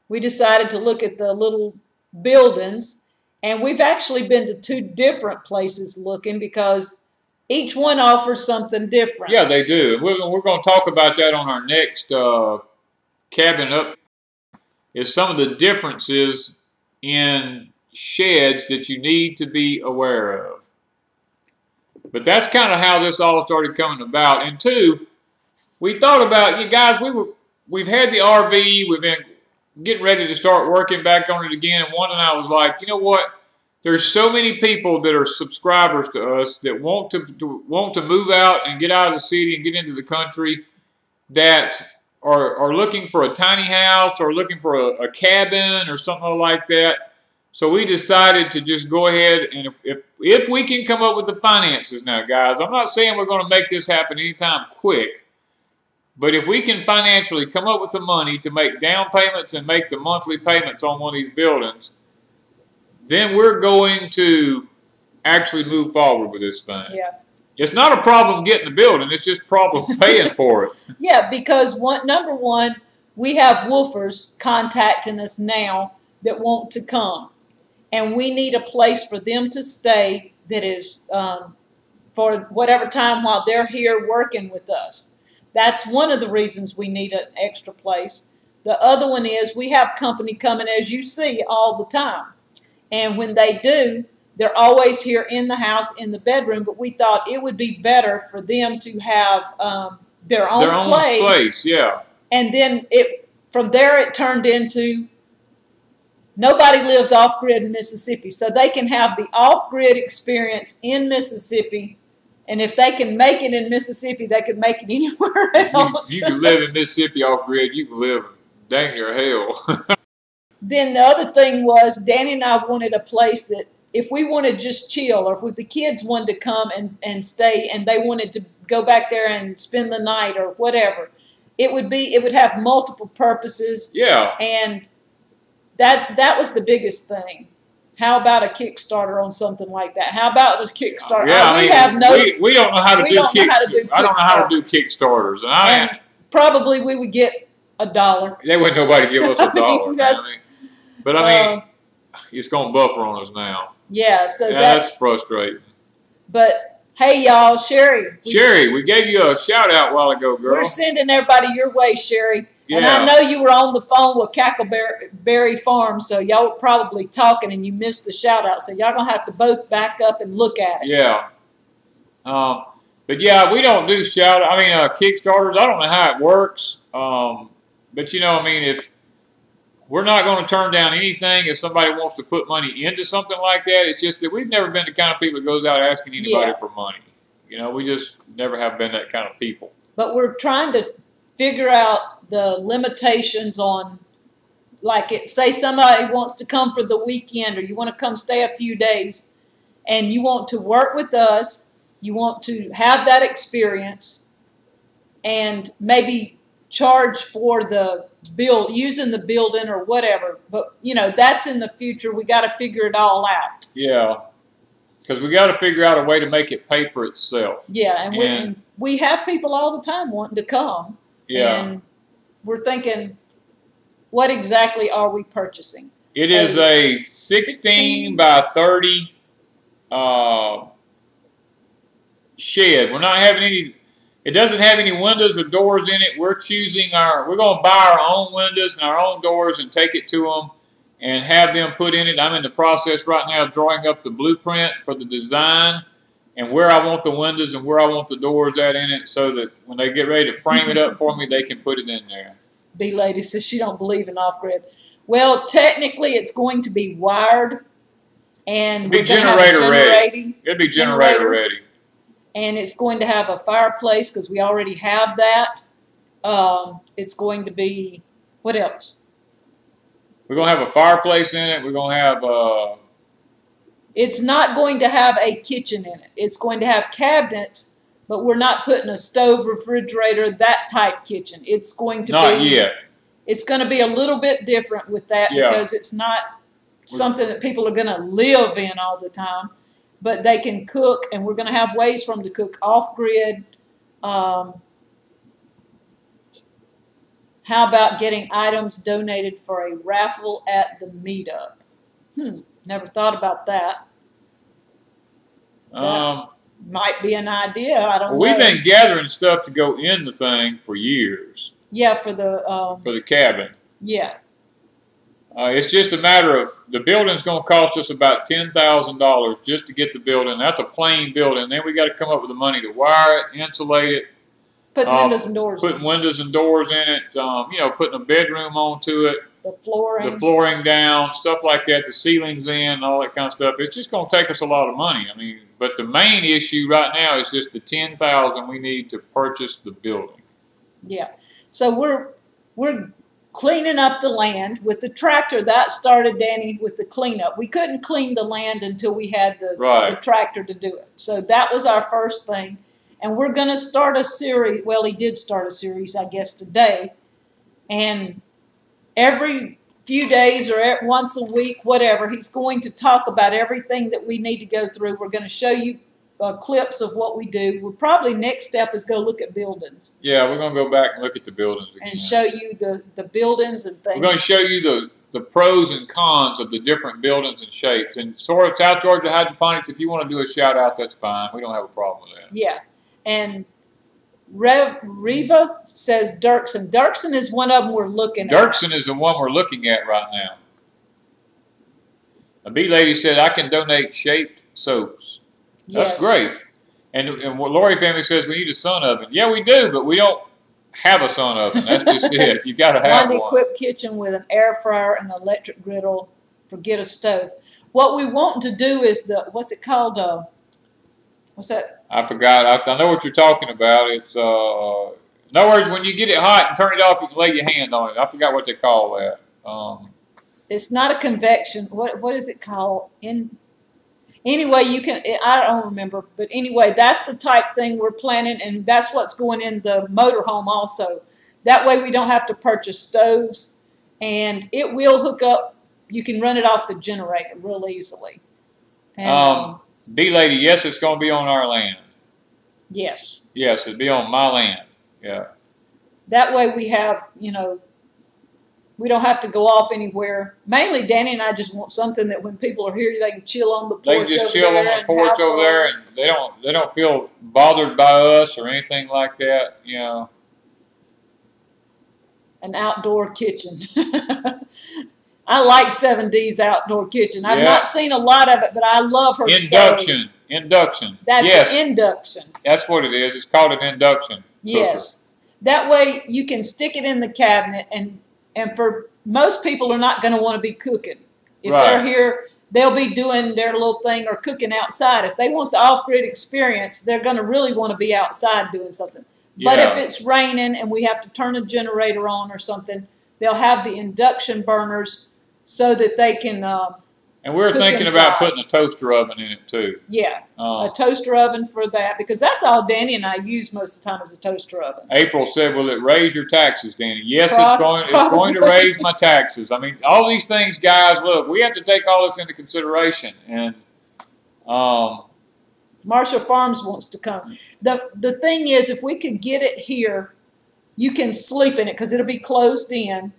Speaker 2: we decided to look at the little buildings. And we've actually been to 2 different places looking, because each one offers something different. Yeah,
Speaker 1: they do. We're going to talk about that on our next cabin up. Is some of the differences in sheds that you need to be aware of. But that's kind of how this all started coming about. And 2, we thought about, you guys, we've had the RV, we've been getting ready to start working back on it again, and Wanda and I was like, you know what? There's so many people that are subscribers to us that want to move out and get out of the city and get into the country, that are looking for a tiny house or looking for a cabin or something like that. So we decided to just go ahead, and if we can come up with the finances now, guys, I'm not saying we're going to make this happen anytime quick, but if we can financially come up with the money to make down payments and make the monthly payments on one of these buildings, then we're going to actually move forward with this thing.
Speaker 2: Yeah.
Speaker 1: It's not a problem getting the building. It's just a problem paying for it.
Speaker 2: Yeah, because number one, we have woofers contacting us now that want to come. And we need a place for them to stay that is for whatever time while they're here working with us. That's one of the reasons we need an extra place. The other one is we have company coming, as you see, all the time. And when they do, they're always here in the house, in the bedroom, but we thought it would be better for them to have their own place.
Speaker 1: Yeah.
Speaker 2: And then from there it turned into nobody lives off-grid in Mississippi, so they can have the off-grid experience in Mississippi. And if they can make it in Mississippi, they can make it anywhere else.
Speaker 1: You can live in Mississippi off-grid. You can live dang near hell.
Speaker 2: Then the other thing was, Danny and I wanted a place that if we wanted just chill, or if the kids wanted to come and stay and they wanted to go back there and spend the night or whatever, it would have multiple purposes.
Speaker 1: Yeah.
Speaker 2: And that was the biggest thing. How about a Kickstarter on something like that? How about a Kickstarter?
Speaker 1: Yeah, we don't know how to do Kickstarters. I don't know how to do Kickstarters. And
Speaker 2: probably we would get $1.
Speaker 1: They wouldn't nobody give us $1. But I mean, it's going to buffer on us now.
Speaker 2: Yeah, so
Speaker 1: that's frustrating.
Speaker 2: But hey, y'all, Sherry.
Speaker 1: We gave you a shout out a while ago, girl.
Speaker 2: We're sending everybody your way, Sherry.
Speaker 1: Yeah.
Speaker 2: And I know you were on the phone with Cackleberry Farm, so y'all were probably talking and you missed the shout out. So y'all gonna have to both back up and look at it.
Speaker 1: Yeah. But yeah, we don't do Kickstarters. I don't know how it works. But you know, I mean, if we're not going to turn down anything if somebody wants to put money into something like that. It's just that we've never been the kind of people that goes out asking anybody for money. You know, we just never have been that kind of people.
Speaker 2: But we're trying to figure out the limitations on, say somebody wants to come for the weekend, or you want to come stay a few days, and you want to work with us, you want to have that experience, and maybe charge for the using the building or whatever. But, you know, that's in the future. We got to figure it all out.
Speaker 1: Yeah. Because we got to figure out a way to make it pay for itself.
Speaker 2: Yeah. And we have people all the time wanting to come.
Speaker 1: Yeah.
Speaker 2: And we're thinking, what exactly are we purchasing?
Speaker 1: It is a 16 by 30 shed. We're not having any... It doesn't have any windows or doors in it. We're going to buy our own windows and our own doors and take it to them and have them put in it. I'm in the process right now of drawing up the blueprint for the design. and where I want the windows and where I want the doors at in it, so that when they get ready to frame it up for me, they can put it in there.
Speaker 2: B-Lady says she don't believe in off-grid. Well, technically, it's going to be wired, and
Speaker 1: It'll be generator ready. It'll be generator ready.
Speaker 2: And it's going to have a fireplace because we already have that. It's going to be, what else?
Speaker 1: We're going to have a fireplace in it. We're going to have...
Speaker 2: It's not going to have a kitchen in it. It's going to have cabinets, but we're not putting a stove, refrigerator, that type kitchen. It's going to be...
Speaker 1: Not yet.
Speaker 2: It's going to be a little bit different with that because it's not something that people are going to live in all the time. But they can cook, and we're going to have ways for them to cook off-grid. How about getting items donated for a raffle at the meetup? Never thought about that. That might be an idea. I don't know.
Speaker 1: We've been gathering stuff to go in the thing for years.
Speaker 2: Yeah, for the
Speaker 1: cabin.
Speaker 2: Yeah.
Speaker 1: It's just a matter of the building's going to cost us about $10,000 just to get the building. That's a plain building. Then we got to come up with the money to wire it, insulate it,
Speaker 2: put windows and doors.
Speaker 1: Putting windows and doors in it. You know, putting a bedroom onto it.
Speaker 2: The flooring
Speaker 1: down, stuff like that. The ceilings in, all that kind of stuff. It's just going to take us a lot of money. I mean, but the main issue right now is just the $10,000 we need to purchase the building.
Speaker 2: Yeah. So we're cleaning up the land with the tractor. That started, Danny, with the cleanup. We couldn't clean the land until we had the tractor to do it. So that was our first thing. And we're going to start a series. Well, he did start a series, I guess, today. And every few days or once a week, whatever, he's going to talk about everything that we need to go through. We're going to show you clips of what we do. We're probably next step is go look at buildings.
Speaker 1: Yeah, we're going to go back and look at the buildings again.
Speaker 2: And show you the buildings and things.
Speaker 1: We're going to show you the pros and cons of the different buildings and shapes. And sort of South Georgia Hydroponics, if you want to do a shout out, that's fine. We don't have a problem with that.
Speaker 2: Yeah. And Reva says Dirksen. Dirksen is one of them we're looking at.
Speaker 1: Dirksen is the one we're looking at right now. A B-Lady said, I can donate shaped soaps. That's great. And what Lori family says, we need a sun oven. Yeah, we do, but we don't have a sun oven. That's just it. You got to have one.
Speaker 2: Equipped kitchen with an air fryer and an electric griddle. Forget a stove. What we want to do is what's it called? What's that?
Speaker 1: I forgot. I know what you're talking about. It's in other words, when you get it hot and turn it off, you can lay your hand on it. I forgot what they call that.
Speaker 2: It's not a convection. What is it called? Anyway, you can, I don't remember, but anyway, that's the type thing we're planning, and that's what's going in the motorhome also. That way we don't have to purchase stoves, and it will hook up. You can run it off the generator real easily. And,
Speaker 1: B-Lady, yes, it's going to be on our land.
Speaker 2: Yes.
Speaker 1: Yes, it'll be on my land. Yeah.
Speaker 2: That way we have, we don't have to go off anywhere. Mainly, Danny and I just want something that when people are here, they can chill on the porch.
Speaker 1: They can just chill on the porch over there, and they don't feel bothered by us or anything like that.
Speaker 2: An outdoor kitchen. I like 7D's outdoor kitchen. I've not seen a lot of it, but I love her
Speaker 1: Induction.
Speaker 2: stove.
Speaker 1: Induction.
Speaker 2: That's an induction.
Speaker 1: That's what it is. It's called an induction.
Speaker 2: Yes. That way you can stick it in the cabinet, and for most people are not going to want to be cooking. If they're here, they'll be doing their little thing or cooking outside. If they want the off-grid experience, they're going to really want to be outside doing something. But if it's raining and we have to turn a generator on or something, they'll have the induction burners so that they can
Speaker 1: and we're thinking about putting a toaster oven in it too.
Speaker 2: Yeah, a toaster oven for that, because that's all Danny and I use most of the time is a toaster oven.
Speaker 1: April said, will it raise your taxes, Danny? Yes, it's going to raise my taxes. I mean, all these things, guys, look, we have to take all this into consideration. And
Speaker 2: Marshall Farms wants to come. The thing is, if we could get it here, you can sleep in it because it'll be closed in,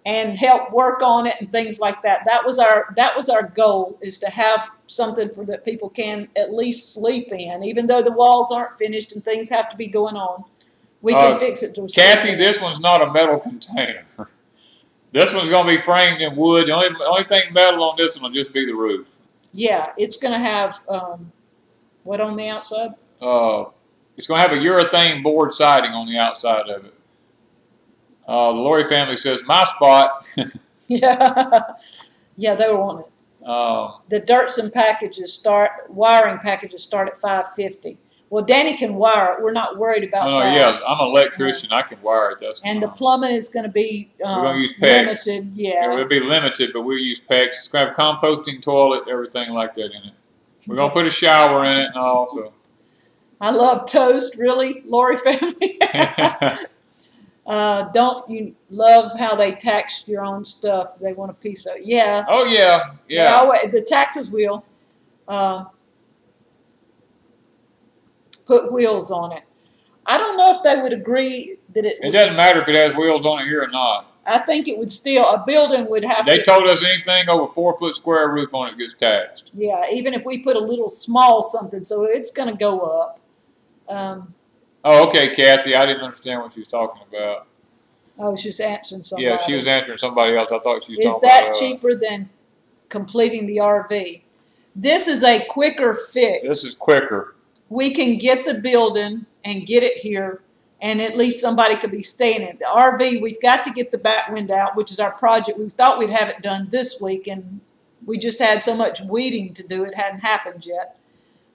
Speaker 2: and help work on it and things like that. That was our goal, is to have something for that people can at least sleep in, even though the walls aren't finished and things have to be going on. We can fix it to
Speaker 1: Kathy, this one's not a metal container. This one's going to be framed in wood. The only thing metal on this one will just be the roof.
Speaker 2: Yeah, it's going to have What on the outside?
Speaker 1: It's going to have a urethane board siding on the outside of it. The Lori family says, my spot.
Speaker 2: Yeah. Yeah, they were wanting it. The Dirtson wiring packages start at $5.50. Well, Danny can wire it. We're not worried about that.
Speaker 1: Yeah, I'm an electrician. I can wire it. That's
Speaker 2: and
Speaker 1: fine.
Speaker 2: The plumbing is going to be
Speaker 1: we're going to use PEX.
Speaker 2: Limited. Yeah,
Speaker 1: it'll be limited, but we'll use PEX. It's going to have composting toilet, everything like that in it. We're going to put a shower in it and all. So.
Speaker 2: I love toast, really, Lori family. Don't you love how they tax your own stuff? They want a piece of it. Yeah.
Speaker 1: Oh, yeah. Yeah.
Speaker 2: The taxes will put wheels on it. I don't know if they would agree that it
Speaker 1: doesn't matter if it has wheels on it here or not.
Speaker 2: I think it would still, a building would have
Speaker 1: They told us anything over 4-foot square roof on it gets taxed.
Speaker 2: Yeah, even if we put a little small something, so it's going to go up.
Speaker 1: Oh, okay, Kathy. I didn't understand what she was talking about.
Speaker 2: Oh, she was answering somebody.
Speaker 1: Yeah, she was answering somebody else. I thought she was talking about...
Speaker 2: Is that cheaper than completing the RV? This is a quicker fix.
Speaker 1: This is quicker.
Speaker 2: We can get the building and get it here, and at least somebody could be staying in it. The RV, we've got to get the back window out, which is our project. We thought we'd have it done this week, and we just had so much weeding to do, it hadn't happened yet.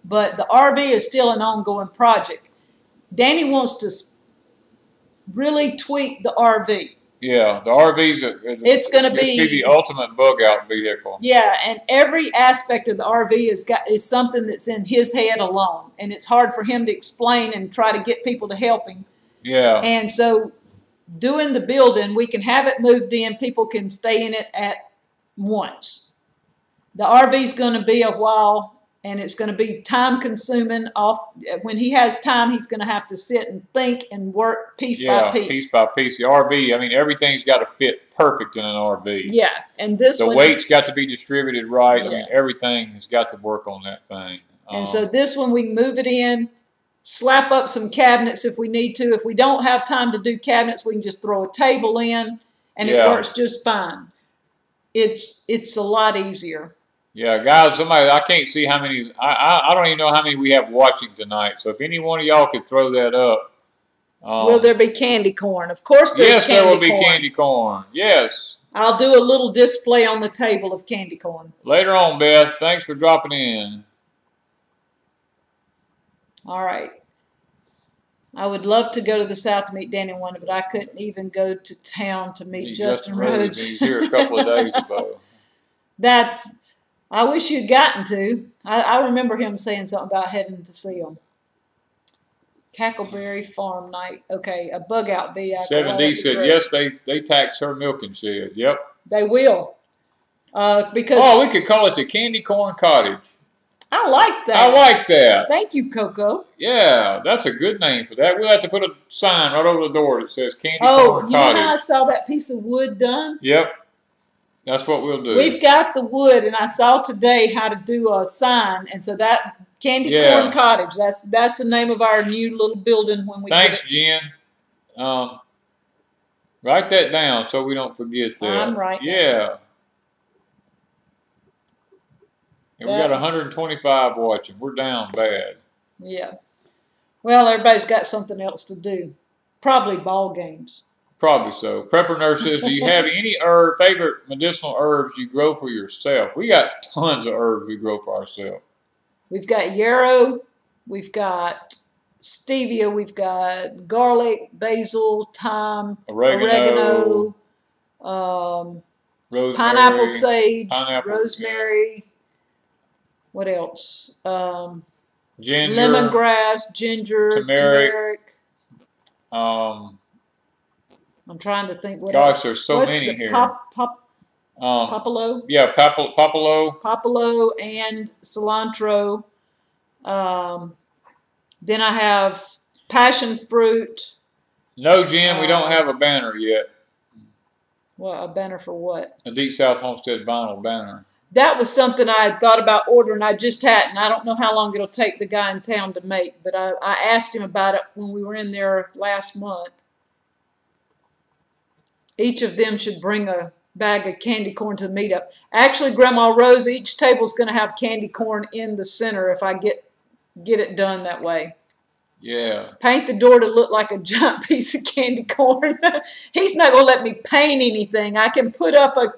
Speaker 2: But the RV is still an ongoing project. Danny wants to really tweak the RV.
Speaker 1: Yeah, the RV's
Speaker 2: it's going to be
Speaker 1: the ultimate bug out vehicle.
Speaker 2: Yeah, and every aspect of the RV is something that's in his head alone, and it's hard for him to explain and try to get people to help him.
Speaker 1: Yeah.
Speaker 2: And so, doing the building, we can have it moved in. People can stay in it at once. The RV's going to be a while. And it's going to be time-consuming. When he has time, he's going to have to sit and think and work piece by piece.
Speaker 1: Piece by piece. The RV, I mean, everything's got to fit perfect in an RV.
Speaker 2: Yeah, and the
Speaker 1: weight's got to be distributed right. Yeah. I mean, everything has got to work on that thing.
Speaker 2: And so this one, we can move it in, slap up some cabinets if we need to. If we don't have time to do cabinets, we can just throw a table in, and it works just fine. It's a lot easier.
Speaker 1: Yeah, guys, I can't see how many, I don't even know how many we have watching tonight. So if any one of y'all could throw that up.
Speaker 2: Will there be candy corn? Of course there's candy corn. Yes, there will be
Speaker 1: candy corn. Yes.
Speaker 2: I'll do a little display on the table of candy corn.
Speaker 1: Later on, Beth. Thanks for dropping in.
Speaker 2: All right. I would love to go to the South to meet Danny and Wanda, but I couldn't even go to town to meet Justin Rhodes.
Speaker 1: He's here a couple of days ago.
Speaker 2: I wish you'd gotten to. I remember him saying something about heading to see him. Cackleberry Farm Night. Okay, a bug out vehicle.
Speaker 1: 7D said, yes, they tax her milking shed. Yep.
Speaker 2: They will. Because
Speaker 1: we could call it the Candy Corn Cottage.
Speaker 2: I like that.
Speaker 1: I like that.
Speaker 2: Thank you, Coco.
Speaker 1: Yeah, that's a good name for that. We'll have to put a sign right over the door that says Candy Corn Cottage.
Speaker 2: Oh, you know how I saw that piece of wood done?
Speaker 1: Yep. That's what we'll do.
Speaker 2: We've got the wood, and I saw today how to do a sign, and so that Candy Corn Cottage, that's the name of our new little building when we
Speaker 1: Thanks, Jen. Write that down so we don't forget that.
Speaker 2: I'm writing.
Speaker 1: Yeah. And we got 125 watching. We're down bad.
Speaker 2: Yeah. Well, everybody's got something else to do. Probably ball games.
Speaker 1: Probably so. Prepper Nurse says, do you have any favorite medicinal herbs you grow for yourself? We got tons of herbs we grow for ourselves.
Speaker 2: We've got yarrow. We've got stevia. We've got garlic, basil, thyme, oregano
Speaker 1: rosemary,
Speaker 2: pineapple sage, rosemary. What else?
Speaker 1: Ginger,
Speaker 2: lemongrass, ginger, turmeric. I'm trying to think.
Speaker 1: Gosh, there's so many here.
Speaker 2: Popolo?
Speaker 1: Yeah, popolo.
Speaker 2: Popolo and cilantro. Then I have passion fruit.
Speaker 1: No, Jim, we don't have a banner yet.
Speaker 2: Well, a banner for what?
Speaker 1: A Deep South Homestead vinyl banner.
Speaker 2: That was something I had thought about ordering. I just hadn't. I don't know how long it'll take the guy in town to make, but I asked him about it when we were in there last month. Each of them should bring a bag of candy corn to the meetup. Actually, Grandma Rose, each table's going to have candy corn in the center if I get get it done that way.
Speaker 1: Yeah.
Speaker 2: Paint the door to look like a giant piece of candy corn. He's not going to let me paint anything. I can put up a,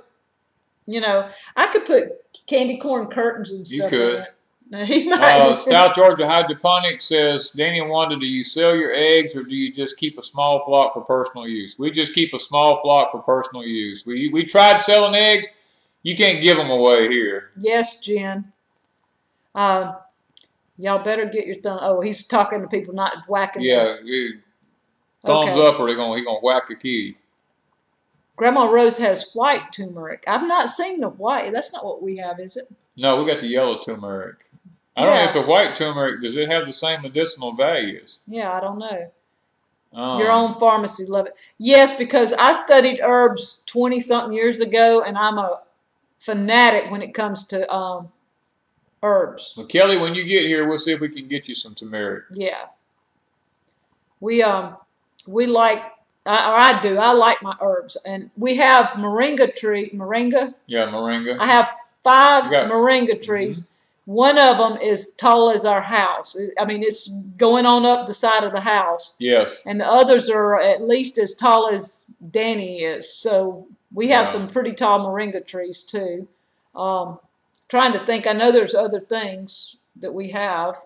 Speaker 2: you know, I could put candy corn curtains and stuff.
Speaker 1: You could.
Speaker 2: In it. No, he might.
Speaker 1: South Georgia Hydroponics says, Danny and Wanda, do you sell your eggs or do you just keep a small flock for personal use? We just keep a small flock for personal use. We tried selling eggs. You can't give them away here.
Speaker 2: Yes, Jen. Y'all better get your thumb. Oh, he's talking to people, not whacking.
Speaker 1: Yeah, thumbs up, or he gonna whack a kitty.
Speaker 2: Grandma Rose has white turmeric. I've not seen the white. That's not what we have, is it?
Speaker 1: No, we got the yellow turmeric. I don't know if the white turmeric, does it have the same medicinal values?
Speaker 2: Yeah, I don't know. Your own pharmacy, love it. Yes, because I studied herbs 20-something years ago, and I'm a fanatic when it comes to herbs.
Speaker 1: Well, Kelly, when you get here, we'll see if we can get you some turmeric.
Speaker 2: Yeah. We like, I do. I like my herbs, and we have moringa tree. Moringa.
Speaker 1: Yeah, moringa.
Speaker 2: I have 5 moringa trees. Mm-hmm. One of them is tall as our house. I mean, it's going on up the side of the house.
Speaker 1: Yes.
Speaker 2: And the others are at least as tall as Danny is. So we have some pretty tall moringa trees too. Trying to think. I know there's other things that we have.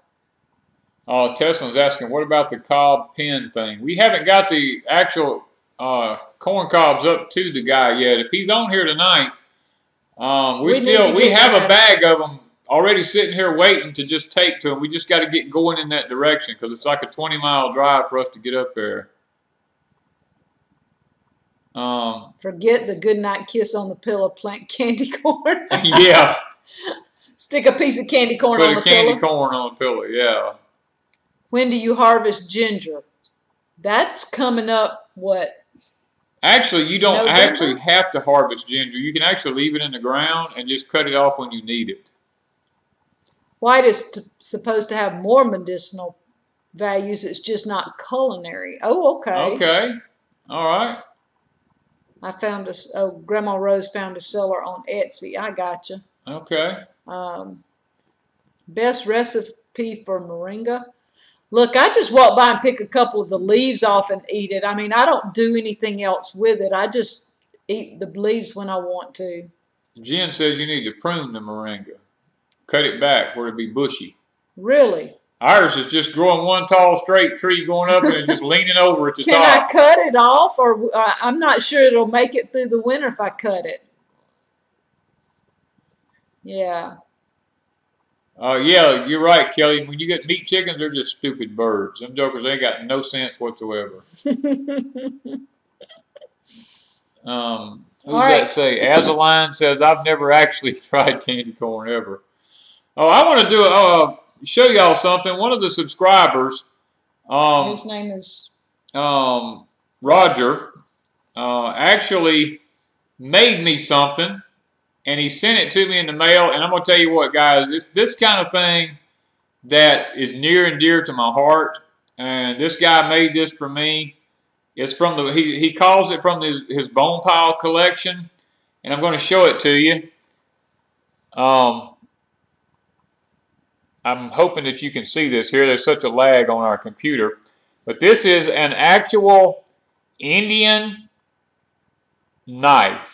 Speaker 1: Tesslin's asking, what about the cob pin thing? We haven't got the actual corn cobs up to the guy yet. If he's on here tonight, we have a bag of them already sitting here waiting to just take to him. We just got to get going in that direction because it's like a 20-mile drive for us to get up there.
Speaker 2: Forget the goodnight kiss on the pillow, plant candy corn.
Speaker 1: Yeah.
Speaker 2: Stick a piece of candy corn on the pillow.
Speaker 1: Put a candy corn on the pillow, yeah.
Speaker 2: When do you harvest ginger? That's coming up, what?
Speaker 1: Actually, you don't actually have to harvest ginger. You can actually leave it in the ground and just cut it off when you need it.
Speaker 2: White is supposed to have more medicinal values. It's just not culinary. Oh, okay.
Speaker 1: Okay. All right.
Speaker 2: I found Grandma Rose found a seller on Etsy. I gotcha.
Speaker 1: Okay.
Speaker 2: Best recipe for moringa. Look, I just walk by and pick a couple of the leaves off and eat it. I mean, I don't do anything else with it. I just eat the leaves when I want to.
Speaker 1: Jen says you need to prune the moringa. Cut it back where it be bushy.
Speaker 2: Really?
Speaker 1: Ours is just growing one tall straight tree going up and just leaning over at the top.
Speaker 2: Can I cut it off? Or I'm not sure it'll make it through the winter if I cut it. Yeah.
Speaker 1: Yeah, you're right, Kelly. When you get meat chickens, they're just stupid birds. Them jokers, they ain't got no sense whatsoever. Who's that say? Azaline says, I've never actually tried candy corn ever. Oh, I want to show y'all something. One of the subscribers,
Speaker 2: his name is
Speaker 1: Roger, actually made me something. And he sent it to me in the mail. And I'm going to tell you what, guys. It's this kind of thing that is near and dear to my heart. And this guy made this for me. It's from he calls it from his bone pile collection. And I'm going to show it to you. I'm hoping that you can see this here. There's such a lag on our computer. But this is an actual Indian knife.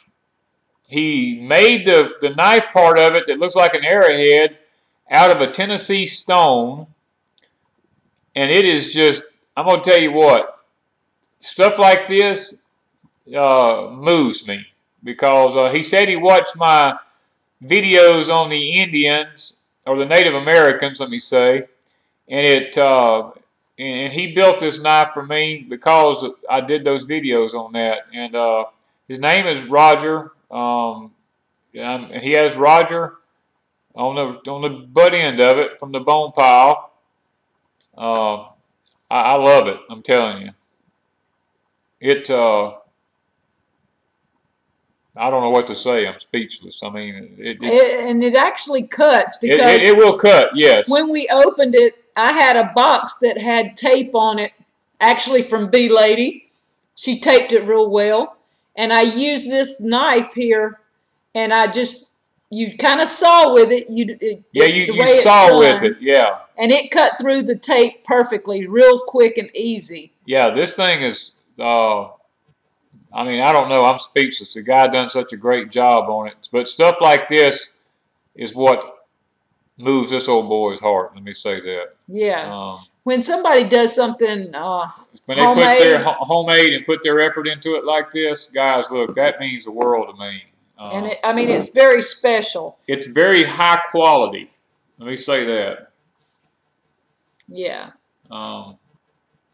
Speaker 1: He made the knife part of it that looks like an arrowhead out of a Tennessee stone. And it is just, I'm going to tell you what, stuff like this moves me. Because he said he watched my videos on the Indians, or the Native Americans, let me say. And and he built this knife for me because I did those videos on that. And his name is Roger. He has Roger on the butt end of it from the bone pile. I love it. I'm telling you. I don't know what to say. I'm speechless. I mean,
Speaker 2: and it actually cuts because
Speaker 1: it will cut. Yes.
Speaker 2: When we opened it, I had a box that had tape on it, actually from B Lady. She taped it real well. And I used this knife here, and I just you kind of saw with it.
Speaker 1: You saw with it, yeah.
Speaker 2: And it cut through the tape perfectly, real quick and easy.
Speaker 1: Yeah, this thing is, I mean, I don't know. I'm speechless. The guy done such a great job on it. But stuff like this is what moves this old boy's heart. Let me say that.
Speaker 2: Yeah. When somebody does something
Speaker 1: when they put their homemade and put their effort into it like this, guys, look, that means the world to me.
Speaker 2: And I mean, it's very special.
Speaker 1: It's very high quality. Let me say that.
Speaker 2: Yeah.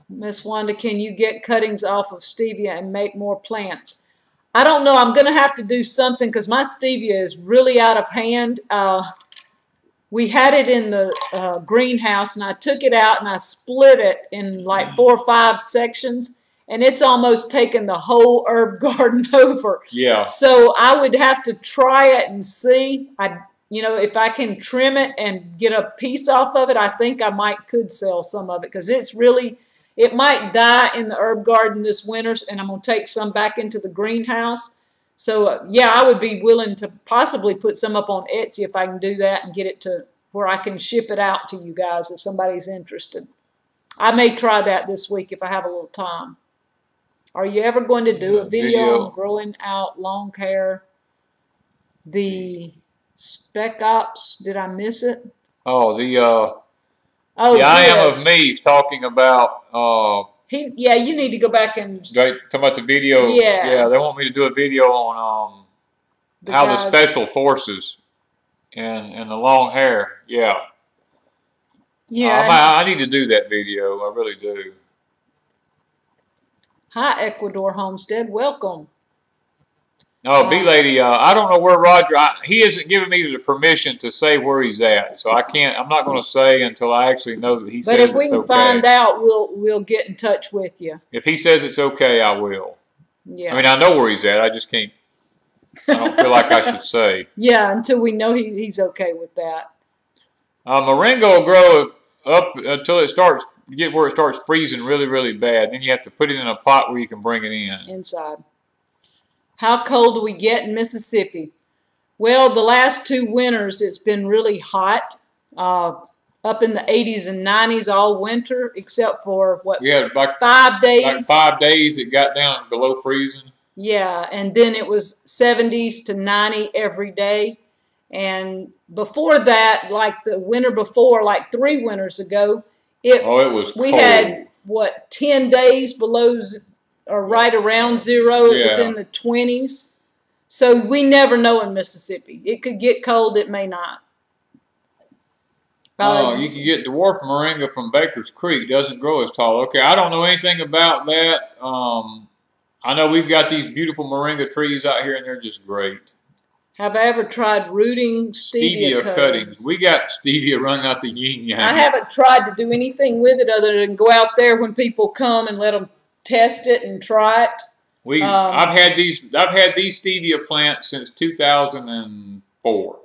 Speaker 2: Miss Wanda, can you get cuttings off of stevia and make more plants? I don't know. I'm going to have to do something because my stevia is really out of hand. We had it in the greenhouse, and I took it out and I split it in like 4 or 5 sections. And it's almost taken the whole herb garden over.
Speaker 1: Yeah.
Speaker 2: So I would have to try it and see. You know, if I can trim it and get a piece off of it, I think I could sell some of it because it's really, it might die in the herb garden this winter, and I'm going to take some back into the greenhouse. So, yeah, I would be willing to possibly put some up on Etsy if I can do that and get it to where I can ship it out to you guys if somebody's interested. I may try that this week if I have a little time. Are you ever going to do a video on growing out long hair? The Spec Ops, did I miss it?
Speaker 1: Oh, the I Am of Me's talking about.
Speaker 2: Yeah, you need to go back and.
Speaker 1: Talking about the video. Yeah, they want me to do a video on how the special forces and the long hair. Yeah. Yeah. I need to do that video. I really do.
Speaker 2: Hi, Ecuador Homestead. Welcome.
Speaker 1: Oh, B-Lady, I don't know where Roger, he hasn't given me the permission to say where he's at, so I'm not going to say until I actually know that he says it's okay.
Speaker 2: But if we can find out, we'll get in touch with you.
Speaker 1: If he says it's okay, I will.
Speaker 2: Yeah.
Speaker 1: I mean, I know where he's at, I just can't, I don't feel like I should say.
Speaker 2: Yeah, until we know he's okay with that.
Speaker 1: Moringa will grow up until it starts, get where it starts freezing really, really bad. Then you have to put it in a pot where you can bring it in.
Speaker 2: Inside. How cold do we get in Mississippi? Well, the last 2 winters, it's been really hot, up in the 80s and 90s all winter, except for, what,
Speaker 1: like
Speaker 2: 5 days?
Speaker 1: Like 5 days it got down below freezing.
Speaker 2: Yeah, and then it was 70s to 90 every day. And before that, like the winter before, like 3 winters ago, it was cold. We had, what, 10 days below or right around 0. It was in the 20s. So we never know in Mississippi. It could get cold. It may not.
Speaker 1: You can get dwarf moringa from Baker's Creek. Doesn't grow as tall. Okay, I don't know anything about that. I know we've got these beautiful moringa trees out here, and they're just great.
Speaker 2: Have I ever tried rooting stevia cuttings?
Speaker 1: We got stevia running out the yin-yang.
Speaker 2: I haven't tried to do anything with it other than go out there when people come and let them test it and try it.
Speaker 1: I've had these stevia plants since 2004.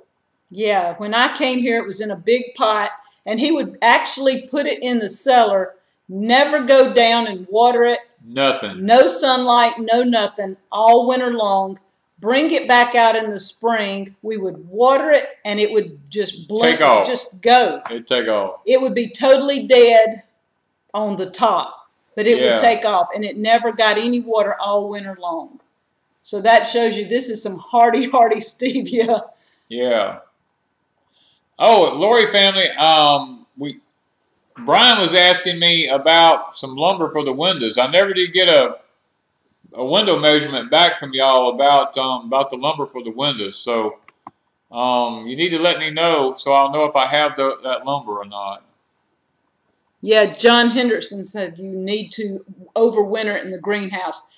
Speaker 2: Yeah, when I came here, it was in a big pot, and he would actually put it in the cellar, never go down and water it.
Speaker 1: Nothing.
Speaker 2: No sunlight, no nothing, all winter long. Bring it back out in the spring. We would water it, and it would just blink, just go.
Speaker 1: It'd take off.
Speaker 2: It would be totally dead on the top. But it would take off, and it never got any water all winter long. So that shows you this is some hardy stevia.
Speaker 1: Yeah. Oh, Lori family, Brian was asking me about some lumber for the windows. I never did get a window measurement back from y'all about the lumber for the windows. So you need to let me know so I'll know if I have that lumber or not.
Speaker 2: Yeah, John Henderson said you need to overwinter it in the greenhouse.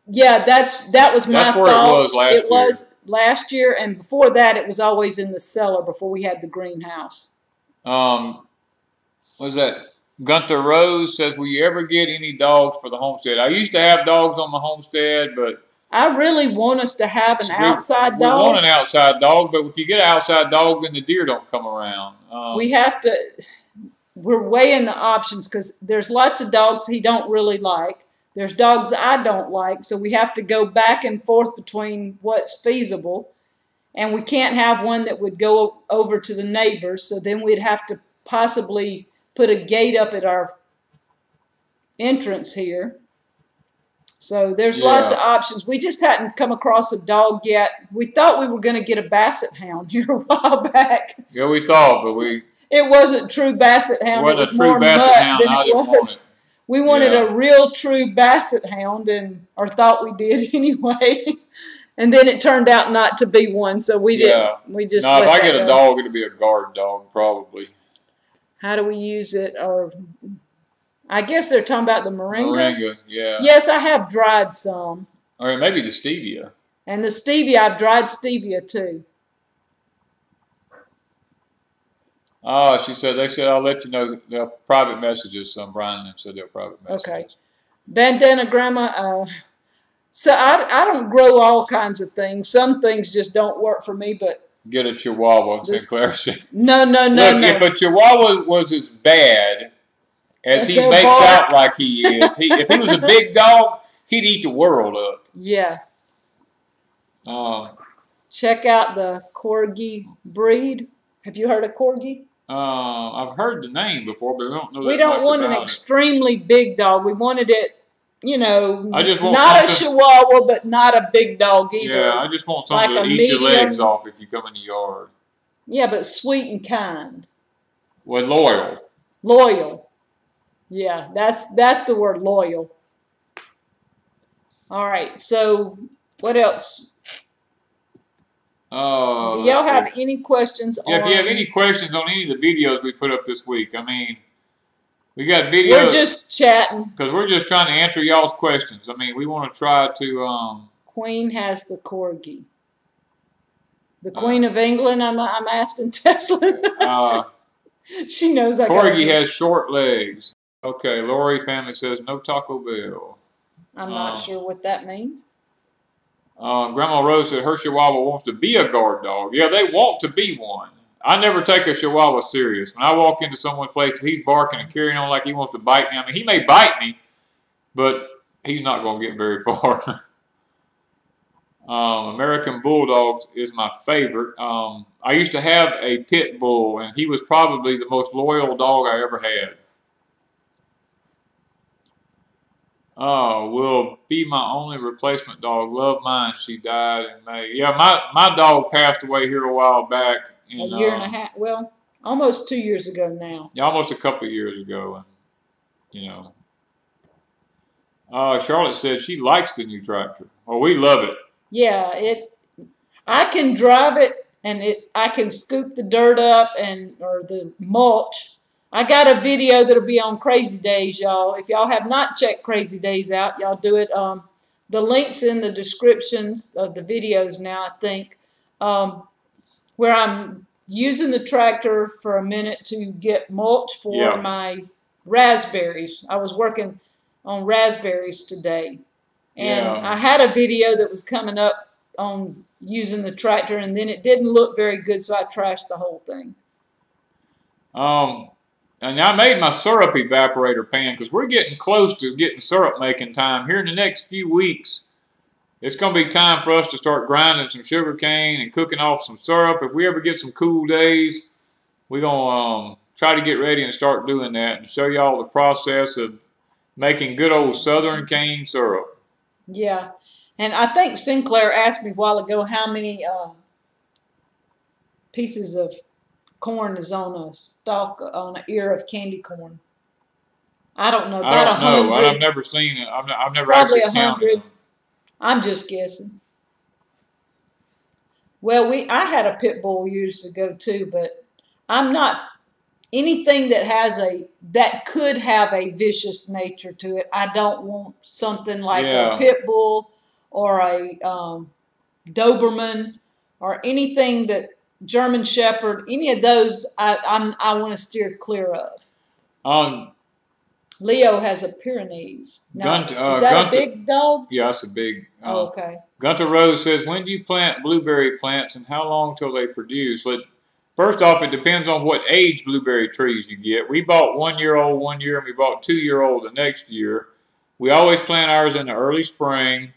Speaker 2: Yeah, that was my thought. That's where it was last year. It was last year, and before that, it was always in the cellar before we had the greenhouse.
Speaker 1: Was that Gunther Rose says, will you ever get any dogs for the homestead? I used to have dogs on my homestead, but
Speaker 2: I really want us to have an outside dog.
Speaker 1: We want an outside dog, but if you get an outside dog, then the deer don't come around.
Speaker 2: We have to. We're weighing the options because there's lots of dogs he don't really like. There's dogs I don't like, so we have to go back and forth between what's feasible. and we can't have one that would go over to the neighbors, so then we'd have to possibly put a gate up at our entrance here. So there's lots of options. We just hadn't come across a dog yet. We thought we were going to get a basset hound here a while back.
Speaker 1: Yeah, we thought, but
Speaker 2: it wasn't true basset hound. It was more mutt than it was. We wanted a real true basset hound, or thought we did anyway. And then it turned out not to be one, so we didn't. We just
Speaker 1: no. If I get a dog, it'll be a guard dog probably.
Speaker 2: How do we use it? Or I guess they're talking about the moringa.
Speaker 1: Moringa, yeah.
Speaker 2: Yes, I have dried some.
Speaker 1: Or maybe the stevia.
Speaker 2: And the stevia, I've dried stevia too.
Speaker 1: Oh, she said, they said, I'll let you know the private messages. So Brian said they're private messages.
Speaker 2: Okay. Bandana grandma, so I don't grow all kinds of things. Some things just don't work for me, but.
Speaker 1: Get a Chihuahua, Sinclair said.
Speaker 2: No.
Speaker 1: Look, if a Chihuahua was as bad as he makes out like he is, if he was a big dog, he'd eat the world up.
Speaker 2: Yeah. Check out the Corgi breed. Have you heard of Corgi?
Speaker 1: I've heard the name before, but I don't know.
Speaker 2: We don't want an extremely big dog. We wanted it, you know,
Speaker 1: I just want
Speaker 2: not a Chihuahua, but not a big dog either.
Speaker 1: Yeah, I just want something to eat your legs off if you come in the yard.
Speaker 2: Yeah, but sweet and kind.
Speaker 1: Well, loyal.
Speaker 2: Loyal. Yeah, that's the word, loyal. All right, so what else? Do y'all have any questions?
Speaker 1: Yeah, if you have any questions on any of the videos we put up this week, I mean, we got videos.
Speaker 2: We're just chatting.
Speaker 1: Because we're just trying to answer y'all's questions. I mean, we want to try to...
Speaker 2: Queen has the Corgi. The Queen of England, I'm asking Tesla. She knows I got
Speaker 1: Corgi has short legs. Okay, Lori family says no Taco Bell.
Speaker 2: I'm not sure what that means.
Speaker 1: Grandma Rose said her Chihuahua wants to be a guard dog. Yeah, they want to be one. I never take a Chihuahua serious. When I walk into someone's place, if he's barking and carrying on like he wants to bite me, I mean, he may bite me, but he's not going to get very far. American Bulldogs is my favorite. I used to have a pit bull, and he was probably the most loyal dog I ever had. Will be my only replacement dog. Love mine. She died in May. Yeah, my dog passed away here a while back.
Speaker 2: A year and a half. Well, almost 2 years ago now.
Speaker 1: Yeah, almost a couple of years ago. And, you know. Charlotte said she likes the new tractor. Well, we love it.
Speaker 2: Yeah, I can drive it, and I can scoop the dirt up or the mulch. I got a video that'll be on Crazy Days, y'all. If y'all have not checked Crazy Days out, y'all do it. The link's in the descriptions of the videos now, I think, where I'm using the tractor for a minute to get mulch for my raspberries. I was working on raspberries today. And I had a video that was coming up on using the tractor, and then it didn't look very good, so I trashed the whole thing.
Speaker 1: And I made my syrup evaporator pan because we're getting close to getting syrup making time. Here in the next few weeks, it's going to be time for us to start grinding some sugar cane and cooking off some syrup. If we ever get some cool days, we're going to try to get ready and start doing that and show y'all the process of making good old Southern cane syrup.
Speaker 2: Yeah. And I think Sinclair asked me a while ago how many pieces of corn is on a stalk, on an ear of candy corn. I don't know. About 100.
Speaker 1: I've never seen it. I've never
Speaker 2: probably
Speaker 1: actually
Speaker 2: 100. I'm just guessing. Well, I had a pit bull years ago too, but I'm not anything that could have a vicious nature to it. I don't want something like a pit bull or a Doberman or anything that German Shepherd, any of those I want to steer clear of. Leo has a Pyrenees. Now, is that a big dog?
Speaker 1: Yeah, it's a big.
Speaker 2: Okay.
Speaker 1: Gunter Rose says, when do you plant blueberry plants and how long till they produce? First off, it depends on what age blueberry trees you get. We bought 1 year old 1 year and we bought 2 year old the next year. We always plant ours in the early spring.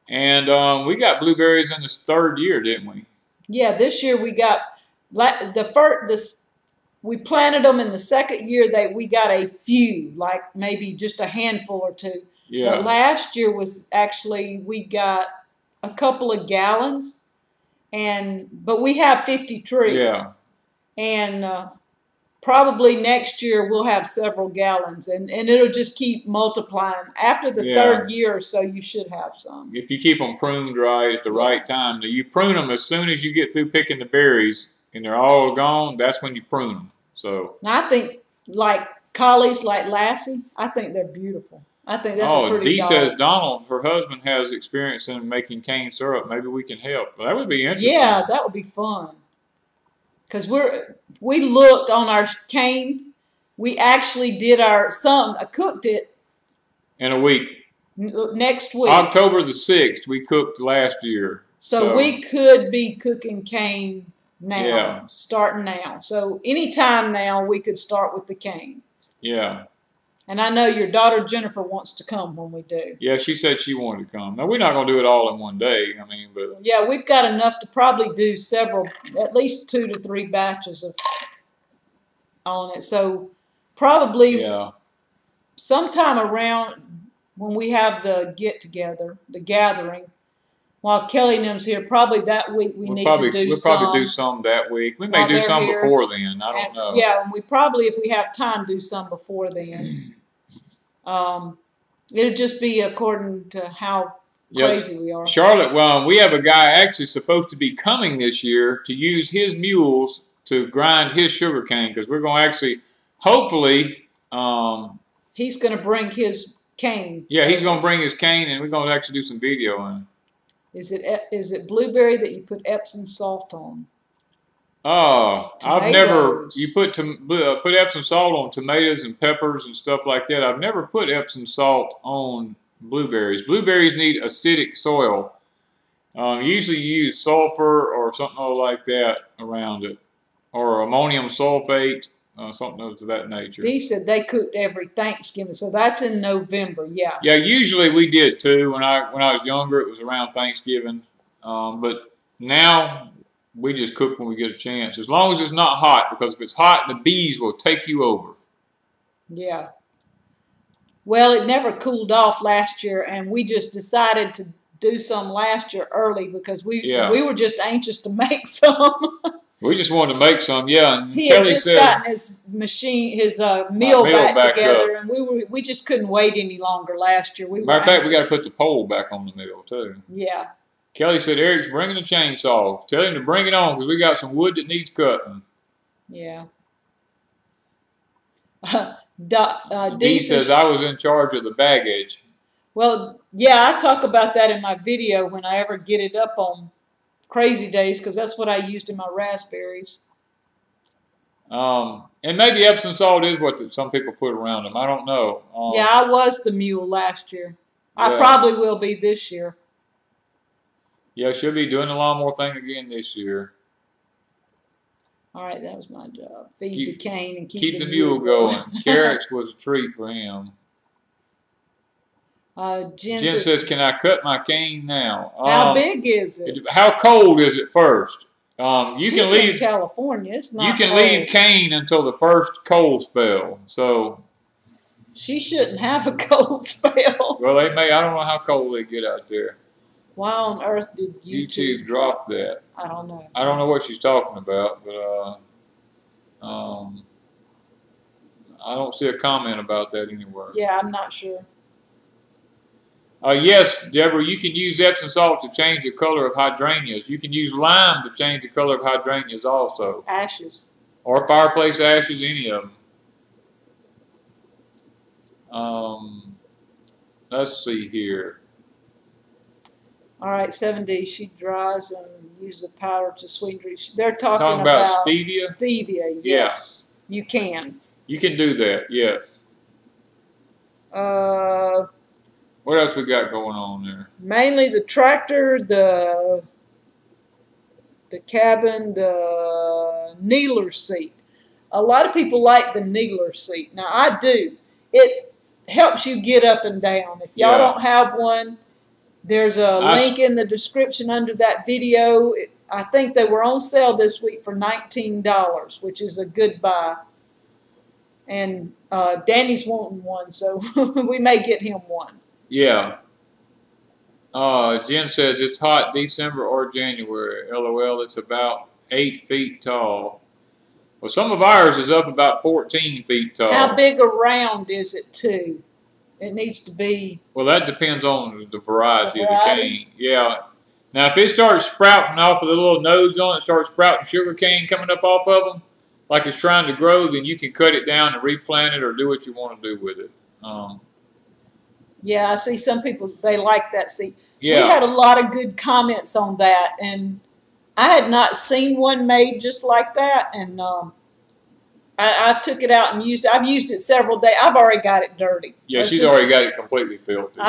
Speaker 1: And we got blueberries in the third year, didn't we?
Speaker 2: Yeah, this year we got we planted them in the second year that we got a few, like maybe just a handful or two.
Speaker 1: Yeah.
Speaker 2: But last year was actually, we got a couple of gallons, but we have 50 trees.
Speaker 1: Yeah.
Speaker 2: And probably next year we'll have several gallons, and it'll just keep multiplying. After the third year or so, you should have some.
Speaker 1: If you keep them pruned right at the right time. Now, you prune them as soon as you get through picking the berries and they're all gone, that's when you prune them. So
Speaker 2: now I think like collies like Lassie, I think they're beautiful. I think that's a pretty
Speaker 1: Dee says Donald, her husband, has experience in making cane syrup. Maybe we can help. Well, that would be interesting.
Speaker 2: Yeah, that would be fun. Because we looked on our cane. We actually did I cooked it.
Speaker 1: In a week.
Speaker 2: Next week.
Speaker 1: October the 6th, we cooked last year.
Speaker 2: So we could be cooking cane now, starting now. So anytime now, we could start with the cane.
Speaker 1: Yeah.
Speaker 2: And I know your daughter Jennifer wants to come when we do.
Speaker 1: Yeah, she said she wanted to come. Now, we're not going to do it all in one day. I mean, but
Speaker 2: yeah, we've got enough to probably do at least 2 to 3 batches on it. So probably sometime around when we have the get-together, the gathering, while Kelly and them's here, probably that week we'll probably do
Speaker 1: some that week. We may do some before then. I don't know.
Speaker 2: Yeah, and we probably, if we have time, do some before then. It'll just be according to how crazy we are.
Speaker 1: Charlotte, well, we have a guy actually supposed to be coming this year to use his mules to grind his sugar cane, because we're going to actually, hopefully,
Speaker 2: he's going to bring his cane.
Speaker 1: Yeah, he's going to bring his cane, and we're going to actually do some video on it.
Speaker 2: Is it blueberry that you put Epsom salt on?
Speaker 1: Oh, I've never. You put Epsom salt on tomatoes and peppers and stuff like that. I've never put Epsom salt on blueberries. Blueberries need acidic soil. Usually you use sulfur or something like that around it, or ammonium sulfate, something to that nature.
Speaker 2: He said they cooked every Thanksgiving, so that's in November. Yeah.
Speaker 1: Yeah, usually we did too. When I was younger, it was around Thanksgiving, but now we just cook when we get a chance, as long as it's not hot, because if it's hot, the bees will take you over.
Speaker 2: Yeah. Well, it never cooled off last year, and we just decided to do some last year early because we were just anxious to make some.
Speaker 1: We just wanted to make some, yeah. And
Speaker 2: he had just gotten his meal back together, and we just couldn't wait any longer last year.
Speaker 1: Matter of fact, we got to put the pole back on the mill too.
Speaker 2: Yeah.
Speaker 1: Kelly said Eric's bringing a chainsaw. Tell him to bring it on because we got some wood that needs cutting.
Speaker 2: Yeah.
Speaker 1: Dee says I was in charge of the baggage.
Speaker 2: Well, yeah, I talk about that in my video when I ever get it up on Crazy Days, because that's what I used in my raspberries.
Speaker 1: And maybe Epsom salt is what some people put around them. I don't know.
Speaker 2: Yeah, I was the mule last year. I probably will be this year.
Speaker 1: Yeah, she'll be doing the lawnmower thing again this year.
Speaker 2: All right, that was my job. Feed the cane and keep
Speaker 1: the mule going. Carrots was a treat for him.
Speaker 2: Jen
Speaker 1: says, can I cut my cane now?
Speaker 2: How big is it?
Speaker 1: How cold is it first? You
Speaker 2: can leave in California. It's not.
Speaker 1: You can
Speaker 2: cold.
Speaker 1: leave cane until the first cold spell. So
Speaker 2: she shouldn't have a cold spell.
Speaker 1: Well, they may. I don't know how cold they get out there.
Speaker 2: Why on earth did
Speaker 1: YouTube drop that?
Speaker 2: I don't know.
Speaker 1: I don't know what she's talking about, but I don't see a comment about that anywhere.
Speaker 2: Yeah, I'm not sure.
Speaker 1: Yes, Deborah, you can use Epsom salt to change the color of hydrangeas. You can use lime to change the color of hydrangeas also.
Speaker 2: Ashes.
Speaker 1: Or fireplace ashes, any of them. Let's see here.
Speaker 2: All right, 7D, she dries and uses the powder to sweeten. They're talking
Speaker 1: about stevia?
Speaker 2: Stevia, yes. Yeah. You can.
Speaker 1: You can do that, yes. What else we got going on there?
Speaker 2: Mainly the tractor, the cabin, the kneeler seat. A lot of people like the kneeler seat. Now, I do. It helps you get up and down. If y'all don't have one, there's a link in the description under that video. I think they were on sale this week for $19, which is a good buy. And Danny's wanting one, so we may get him one.
Speaker 1: Yeah. Jen says it's hot December or January. LOL, it's about 8 feet tall. Well, some of ours is up about 14 feet tall.
Speaker 2: How big around is it, too? It needs to be...
Speaker 1: Well, that depends on the variety of the cane. Yeah. Now, if it starts sprouting off with a little nose on it, starts sprouting sugar cane coming up off of them, like it's trying to grow, then you can cut it down and replant it or do what you want to do with it.
Speaker 2: Yeah, I see some people, they like that seed.
Speaker 1: Yeah.
Speaker 2: We had a lot of good comments on that, and I had not seen one made just like that, and I took it out and used it. I've used it several days. I've already got it dirty.
Speaker 1: Yeah, she's already got it completely filtered.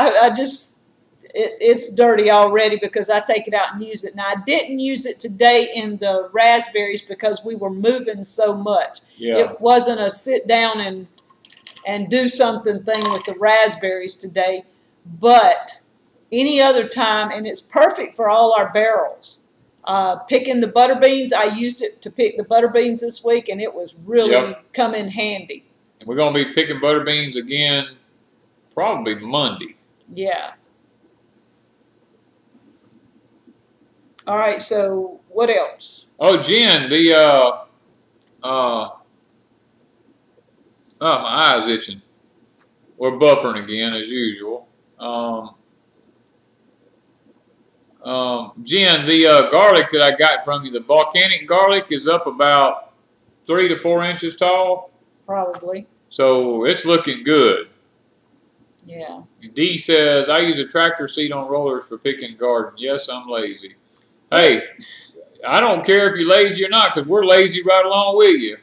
Speaker 2: It's dirty already because I take it out and use it. Now, I didn't use it today in the raspberries because we were moving so much.
Speaker 1: Yeah.
Speaker 2: It wasn't a sit down and do something thing with the raspberries today, but any other time, and it's perfect for all our barrels. Picking the butter beans, I used it to pick the butter beans this week, and it was really come in handy.
Speaker 1: And we're going to be picking butter beans again probably Monday.
Speaker 2: Yeah. All right, so what else?
Speaker 1: Oh, Jen, my eye's itching. We're buffering again, as usual. Jen, the garlic that I got from you, the volcanic garlic, is up about 3 to 4 inches tall.
Speaker 2: Probably.
Speaker 1: So it's looking good.
Speaker 2: Yeah.
Speaker 1: D says, I use a tractor seat on rollers for picking garden. Yes, I'm lazy. Hey, I don't care if you're lazy or not, because we're lazy right along with you.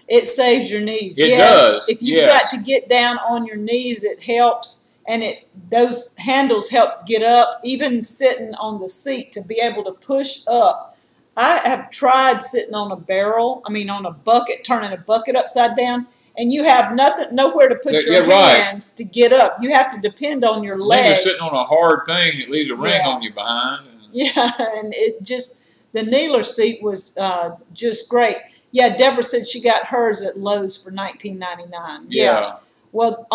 Speaker 2: It saves your knees.
Speaker 1: It does.
Speaker 2: If you've got to get down on your knees, it helps. And those handles help get up, even sitting on the seat to be able to push up. I have tried sitting on a on a bucket, turning a bucket upside down, and you have nowhere to put your hands to get up. You have to depend on your legs.
Speaker 1: Then you're sitting on a hard thing that leaves a ring on you behind.
Speaker 2: Yeah, and the kneeler seat was just great. Yeah, Deborah said she got hers at Lowe's for $19.99. Yeah. Well,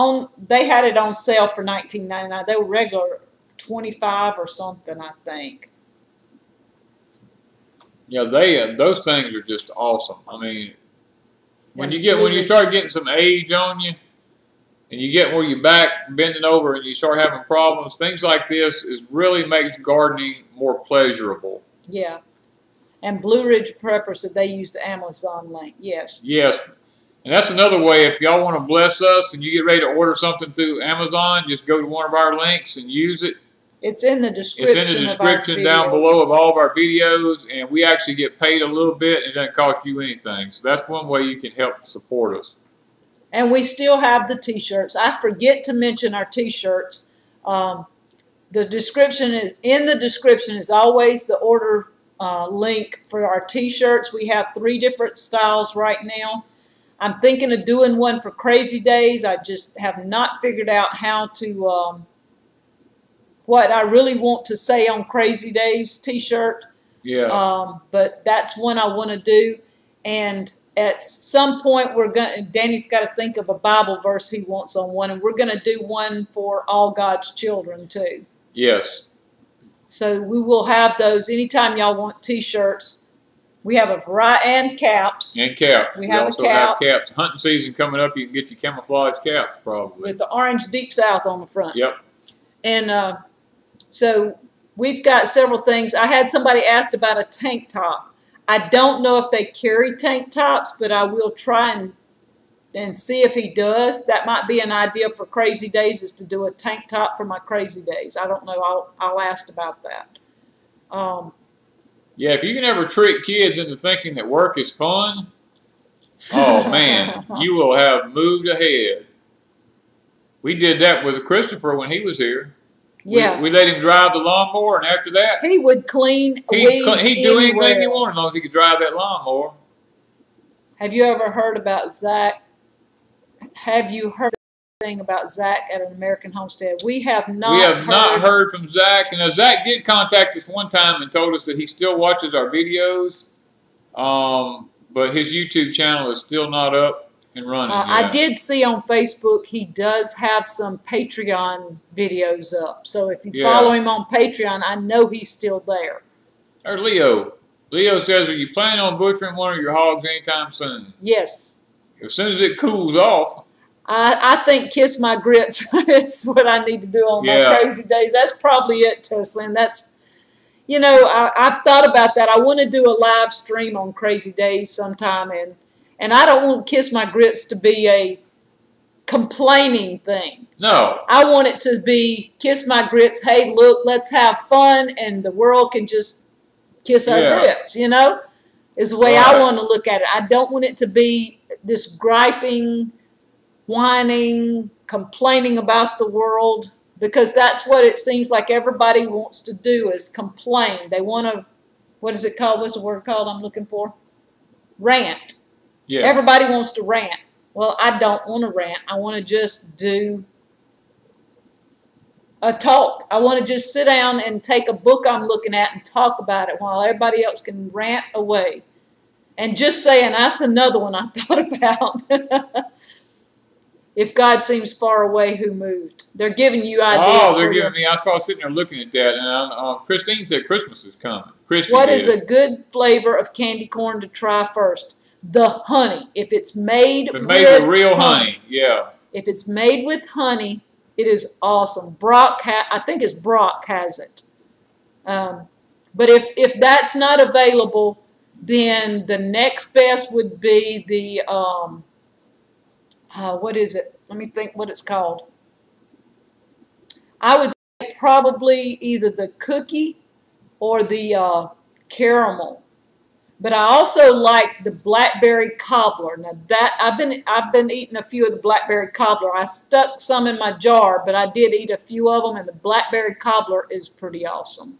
Speaker 2: they had it on sale for $19.99. They were regular $25 or something, I think.
Speaker 1: Yeah, those things are just awesome. I mean, when you start getting some age on you, and you get where your back bending over and you start having problems, things like this really makes gardening more pleasurable.
Speaker 2: Yeah. And Blue Ridge Prepper said they use the Amazon link. Yes.
Speaker 1: Yes. And that's another way, if y'all want to bless us and you get ready to order something through Amazon, just go to one of our links and use it.
Speaker 2: It's in the description.
Speaker 1: It's in the description down below of all of our videos, and we actually get paid a little bit, and it doesn't cost you anything. So that's one way you can help support us.
Speaker 2: And we still have the T-shirts. I forget to mention our T-shirts. The description is always the order link for our T-shirts. We have 3 different styles right now. I'm thinking of doing one for Crazy Days. I just have not figured out how to, what I really want to say on Crazy Days T-shirt.
Speaker 1: Yeah.
Speaker 2: But that's one I want to do. And at some point, Danny's got to think of a Bible verse he wants on one, and we're going to do one for all God's children too.
Speaker 1: Yes.
Speaker 2: So we will have those anytime y'all want T-shirts. We have a variety, and caps.
Speaker 1: And caps.
Speaker 2: We have
Speaker 1: also
Speaker 2: a cap.
Speaker 1: have caps. Hunting season coming up, you can get your camouflage caps probably.
Speaker 2: With the orange Deep South on the front.
Speaker 1: Yep.
Speaker 2: And so we've got several things. I had somebody asked about a tank top. I don't know if they carry tank tops, but I will try and see if he does. That might be an idea for Crazy Days, is to do a tank top for my Crazy Days. I don't know. I'll ask about that.
Speaker 1: Yeah, if you can ever trick kids into thinking that work is fun, oh man, you will have moved ahead. We did that with Christopher when he was here.
Speaker 2: Yeah.
Speaker 1: We let him drive the lawnmower, and after that,
Speaker 2: he would clean weeds
Speaker 1: he'd do
Speaker 2: anywhere.
Speaker 1: anything he wanted as long as he could drive that lawnmower.
Speaker 2: Have you ever heard about Zach? Have you heard thing about Zach at an American Homestead. We have not.
Speaker 1: We have not heard from Zach, and Zach did contact us one time and told us that he still watches our videos, but his YouTube channel is still not up and running.
Speaker 2: I did see on Facebook he does have some Patreon videos up. So if you follow him on Patreon, I know he's still there.
Speaker 1: Or Leo. Leo says, are you planning on butchering one of your hogs anytime soon?
Speaker 2: Yes.
Speaker 1: As soon as it cools off.
Speaker 2: I think kiss my grits is what I need to do on my crazy days. That's probably it, Tesla. And that's, you know, I've thought about that. I want to do a live stream on crazy days sometime. And I don't want kiss my grits to be a complaining thing.
Speaker 1: No.
Speaker 2: I want it to be kiss my grits. Hey, look, let's have fun. And the world can just kiss our grits, you know, is the way I want to look at it. I don't want it to be this griping, whining, complaining about the world, because that's what it seems like everybody wants to do is complain. They want to, what is it called? What's the word called I'm looking for? Rant. Yeah. Everybody wants to rant. Well, I don't want to rant. I want to just do a talk. I want to just sit down and take a book I'm looking at and talk about it while everybody else can rant away. And just saying, that's another one I thought about. If God seems far away, who moved? They're giving you ideas.
Speaker 1: Oh, they're giving me. I was sitting there looking at that, and Christine said Christmas is coming.
Speaker 2: What is a good flavor of candy corn to try first? The honey. If it's made with
Speaker 1: real honey, yeah.
Speaker 2: If it's made with honey, it is awesome. Brock, I think it's Brock has it. But if that's not available, then the next best would be the what is it? Let me think what it's called. I would say probably either the cookie or the caramel. But I also like the blackberry cobbler. Now that I've been eating a few of the blackberry cobbler. I stuck some in my jar, but I did eat a few of them, and the blackberry cobbler is pretty awesome.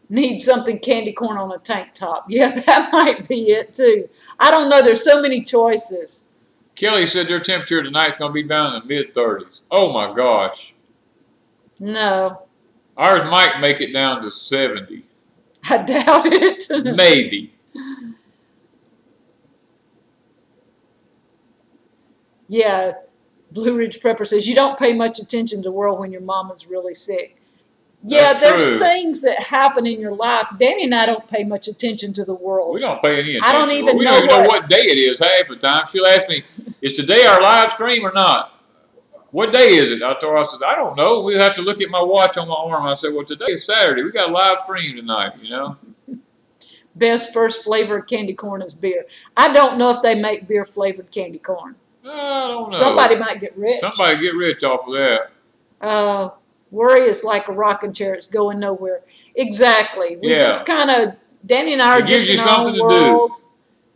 Speaker 2: Need something candy corn on a tank top. Yeah, that might be it too. I don't know. There's so many choices.
Speaker 1: Kelly said their temperature tonight is going to be down in the mid-30s. Oh my gosh.
Speaker 2: No.
Speaker 1: Ours might make it down to 70.
Speaker 2: I doubt it.
Speaker 1: Maybe.
Speaker 2: Yeah. Blue Ridge Prepper says, you don't pay much attention to the world when your mama's really sick. Yeah, there's things that happen in your life. Danny and I don't pay much attention to the world.
Speaker 1: We don't pay any attention.
Speaker 2: I don't even
Speaker 1: we
Speaker 2: know
Speaker 1: don't even know what day it is half the time. She'll ask me, is today our live stream or not? What day is it? I told her, I said, I don't know. We'll have to look at my watch on my arm. I said, well, today is Saturday. We got a live stream tonight, you know.
Speaker 2: Best first flavor of candy corn is beer. I don't know if they make beer-flavored candy corn.
Speaker 1: I don't know.
Speaker 2: Somebody might get rich.
Speaker 1: Somebody get rich off of that.
Speaker 2: Worry is like a rocking chair. It's going nowhere. Exactly. We just kind of, Danny and I are just in our own world.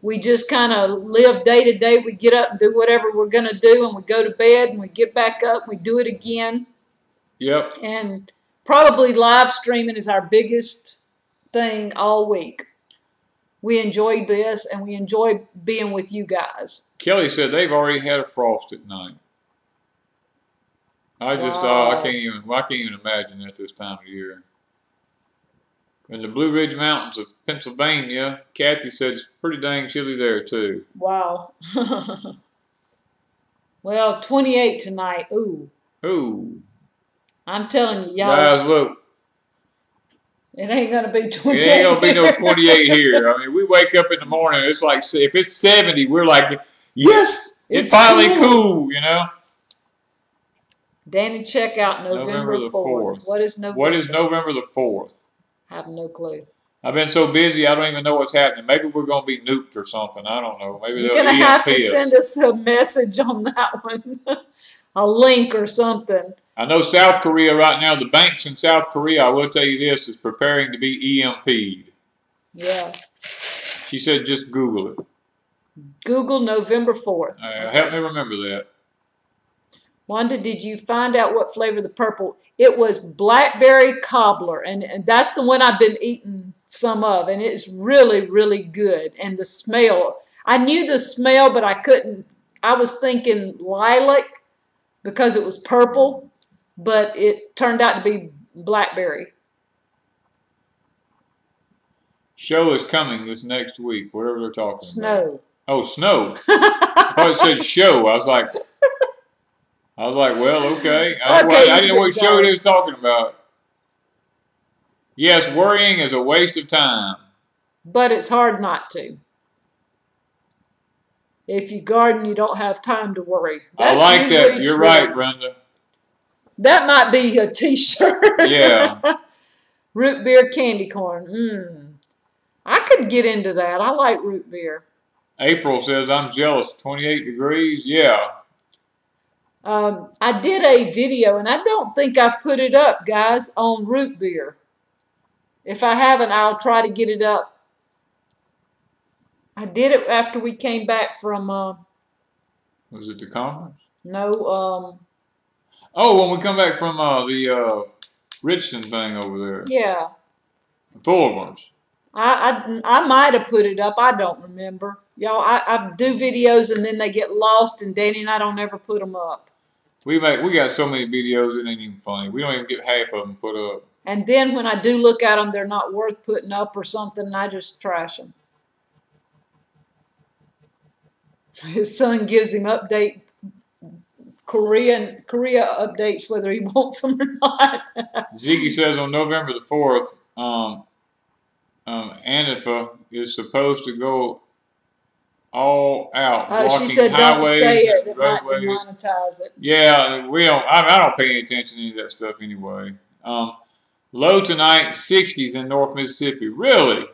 Speaker 2: We just kind of live day to day. We get up and do whatever we're going to do, and we go to bed, and we get back up, and we do it again.
Speaker 1: Yep.
Speaker 2: And probably live streaming is our biggest thing all week. We enjoy this, and we enjoy being with you guys.
Speaker 1: Kelly said they've already had a frost at night. I just I can't even imagine at this time of year. In the Blue Ridge Mountains of Pennsylvania, Kathy said it's pretty dang chilly there too.
Speaker 2: Wow. Well, 28 tonight. Ooh.
Speaker 1: Ooh.
Speaker 2: I'm telling you, y'all.
Speaker 1: Guys, look.
Speaker 2: It ain't gonna be 28.
Speaker 1: It ain't gonna be no 28 here. I mean, we wake up in the morning. It's like if it's 70, we're like, yes, it's finally cool, you know.
Speaker 2: Danny, check out November the 4th. What is November?
Speaker 1: What is November the 4th?
Speaker 2: I have no clue.
Speaker 1: I've been so busy, I don't even know what's happening. Maybe we're going to be nuked or something. I don't know. Maybe
Speaker 2: you're going to have to send us a message on that one. A link or something.
Speaker 1: I know South Korea right now, the banks in South Korea, I will tell you this, is preparing to be EMP'd.
Speaker 2: Yeah.
Speaker 1: She said just Google it.
Speaker 2: Google November 4th.
Speaker 1: Help me remember that.
Speaker 2: Wanda, did you find out what flavor the purple? It was blackberry cobbler, and that's the one I've been eating some of, and it's really, really good. And the smell, I knew the smell, but I couldn't I was thinking lilac because it was purple, but it turned out to be blackberry.
Speaker 1: Show is coming this next week, whatever they're talking about.
Speaker 2: Snow.
Speaker 1: Oh, snow. I thought it said show. I was like, well, okay. I didn't know what show it was talking about. Yes, worrying is a waste of time.
Speaker 2: But it's hard not to. If you garden, you don't have time to worry.
Speaker 1: That's I like that. You're right, Brenda.
Speaker 2: That might be a t-shirt.
Speaker 1: Yeah.
Speaker 2: Root beer candy corn. I could get into that. I like root beer.
Speaker 1: April says, I'm jealous. 28 degrees. Yeah.
Speaker 2: I did a video, and I don't think I've put it up, guys, on root beer. If I haven't, I'll try to get it up. I did it after we came back from...
Speaker 1: was it the conference?
Speaker 2: No.
Speaker 1: Oh, when we come back from the Richmond thing over there.
Speaker 2: Yeah.
Speaker 1: Fuller's.
Speaker 2: I might have put it up. I don't remember. Y'all, I do videos and then they get lost, and Danny and I don't ever put them up. We
Speaker 1: got so many videos, it ain't even funny. We don't even get half of them put up.
Speaker 2: And then when I do look at them, they're not worth putting up or something, and I just trash them. His son gives him Korea updates whether he wants them or not.
Speaker 1: Ziggy says on November the 4th, Anifa is supposed to go all out.
Speaker 2: She said, "Don't say it; it might demonetize it."
Speaker 1: Yeah, we don't. I don't pay any attention to any of that stuff anyway. Low tonight, 60s in North Mississippi. Really?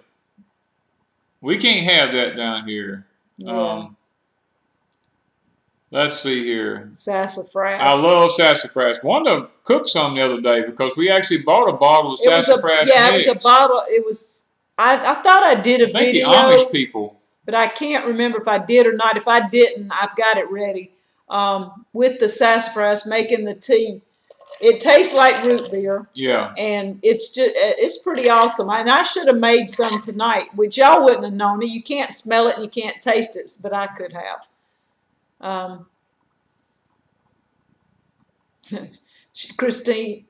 Speaker 1: We can't have that down here.
Speaker 2: Yeah.
Speaker 1: Let's see here.
Speaker 2: Sassafras.
Speaker 1: I love sassafras. Wanda cooked some the other day because we actually bought a bottle of sassafras mix.
Speaker 2: Yeah, it was a bottle. It was. I thought I did a video.
Speaker 1: The Amish people.
Speaker 2: But I can't remember if I did or not. If I didn't, I've got it ready. With the sassafras, making the tea. It tastes like root beer.
Speaker 1: Yeah.
Speaker 2: And it's pretty awesome. And I should have made some tonight, which y'all wouldn't have known it. You can't smell it and you can't taste it, but I could have. Christy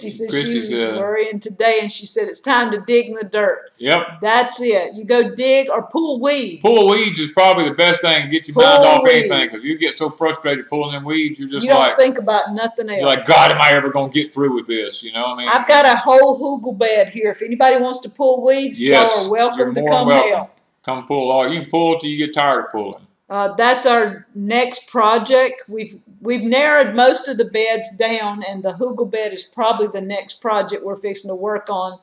Speaker 2: says she was worrying today, and she said it's time to dig in the dirt.
Speaker 1: Yep.
Speaker 2: That's it. You go dig or pull weeds.
Speaker 1: Pull weeds is probably the best thing to get your mind off anything, because you get so frustrated pulling them weeds, you don't
Speaker 2: think about nothing else.
Speaker 1: You're like, God, am I ever going to get through with this? You know what I mean?
Speaker 2: I've got a whole hoogle bed here. If anybody wants to pull weeds, y'all are welcome to come help.
Speaker 1: Come pull all. You can pull till you get tired of pulling.
Speaker 2: That's our next project. We've narrowed most of the beds down, and the hoogle bed is probably the next project we're fixing to work on.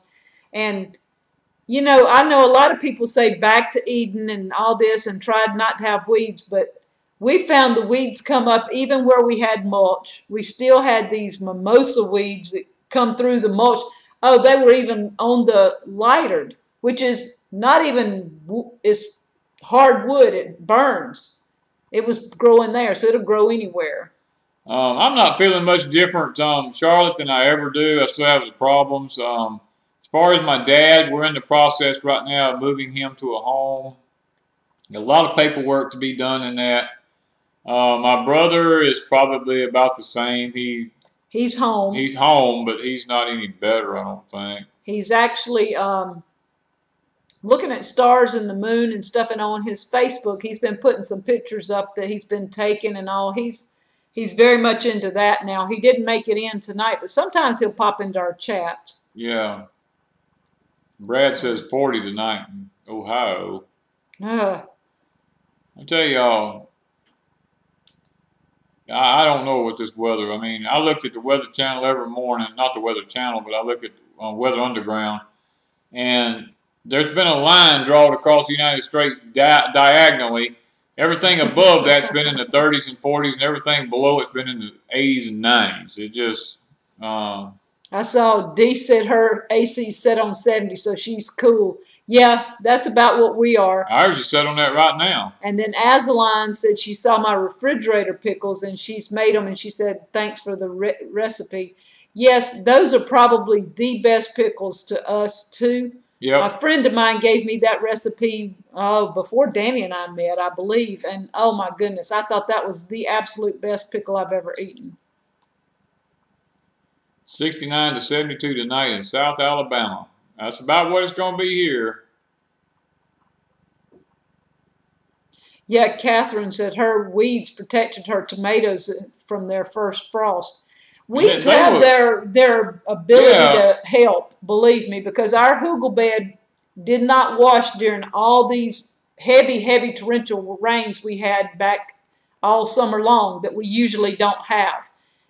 Speaker 2: And, you know, I know a lot of people say back to Eden and all this and tried not to have weeds, but we found the weeds come up even where we had mulch. We still had these mimosa weeds that come through the mulch. Oh, they were even on the lightard, which is not even, it's hardwood. It burns. It was growing there, so it'll grow anywhere.
Speaker 1: I'm not feeling much different, Charlotte, than I ever do. I still have the problems. As far as my dad, we're in the process right now of moving him to a home. A lot of paperwork to be done in that. My brother is probably about the same.
Speaker 2: He's home.
Speaker 1: He's home, but he's not any better, I don't think. He's
Speaker 2: actually looking at stars and the moon and stuff, and on his Facebook, he's been putting some pictures up that he's been taking and all. He's very much into that now. He didn't make it in tonight, but sometimes he'll pop into our chats.
Speaker 1: Yeah. Brad says 40 tonight in Ohio. I tell y'all, I don't know what this weather. I mean, I looked at the Weather Channel every morning. Not the Weather Channel, but I look at Weather Underground, and there's been a line drawn across the United States diagonally. Everything above that's been in the 30s and 40s, and everything below it's been in the 80s and 90s. It just...
Speaker 2: I saw Dee said her AC set on 70, so she's cool. Yeah, that's about what we are.
Speaker 1: Ours is set on that right now.
Speaker 2: And then Azaline said she saw my refrigerator pickles, and she's made them, and she said, thanks for the recipe. Yes, those are probably the best pickles to us, too.
Speaker 1: Yep.
Speaker 2: A friend of mine gave me that recipe before Danny and I met, I believe. And oh my goodness, I thought that was the absolute best pickle I've ever eaten.
Speaker 1: 69 to 72 tonight in South Alabama. That's about what it's going to be here.
Speaker 2: Yeah, Catherine said her weeds protected her tomatoes from their first frost. Weeds have their ability to help, believe me, because our hugel bed did not wash during all these heavy torrential rains we had back all summer long that we usually don't have.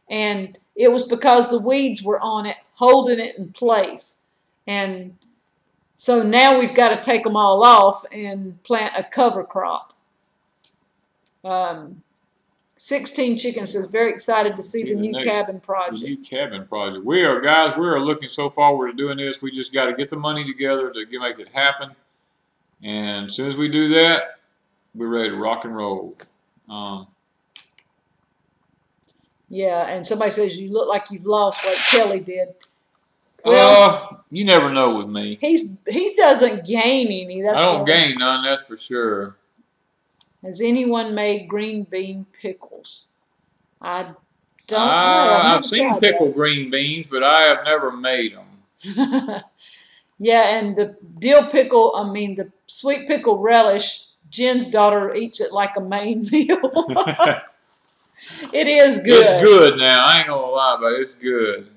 Speaker 2: And it was because the weeds were on it, holding it in place. And so now we've got to take them all off and plant a cover crop. 16 Chickens says, very excited to see the new cabin project.
Speaker 1: The new cabin project. We are looking so forward to doing this. We just got to get the money together to make it happen. And as soon as we do that, we're ready to rock and roll.
Speaker 2: Yeah, and somebody says you look like you've lost like Kelly did. Well,
Speaker 1: you never know with me.
Speaker 2: He doesn't gain any.
Speaker 1: I don't gain none, that's for sure.
Speaker 2: Has anyone made green bean pickles? I don't know.
Speaker 1: I've seen pickled green beans, but I have never made them.
Speaker 2: Yeah, and the the sweet pickle relish, Jen's daughter eats it like a main meal. It is good.
Speaker 1: It's good now. I ain't going to lie, but it's good.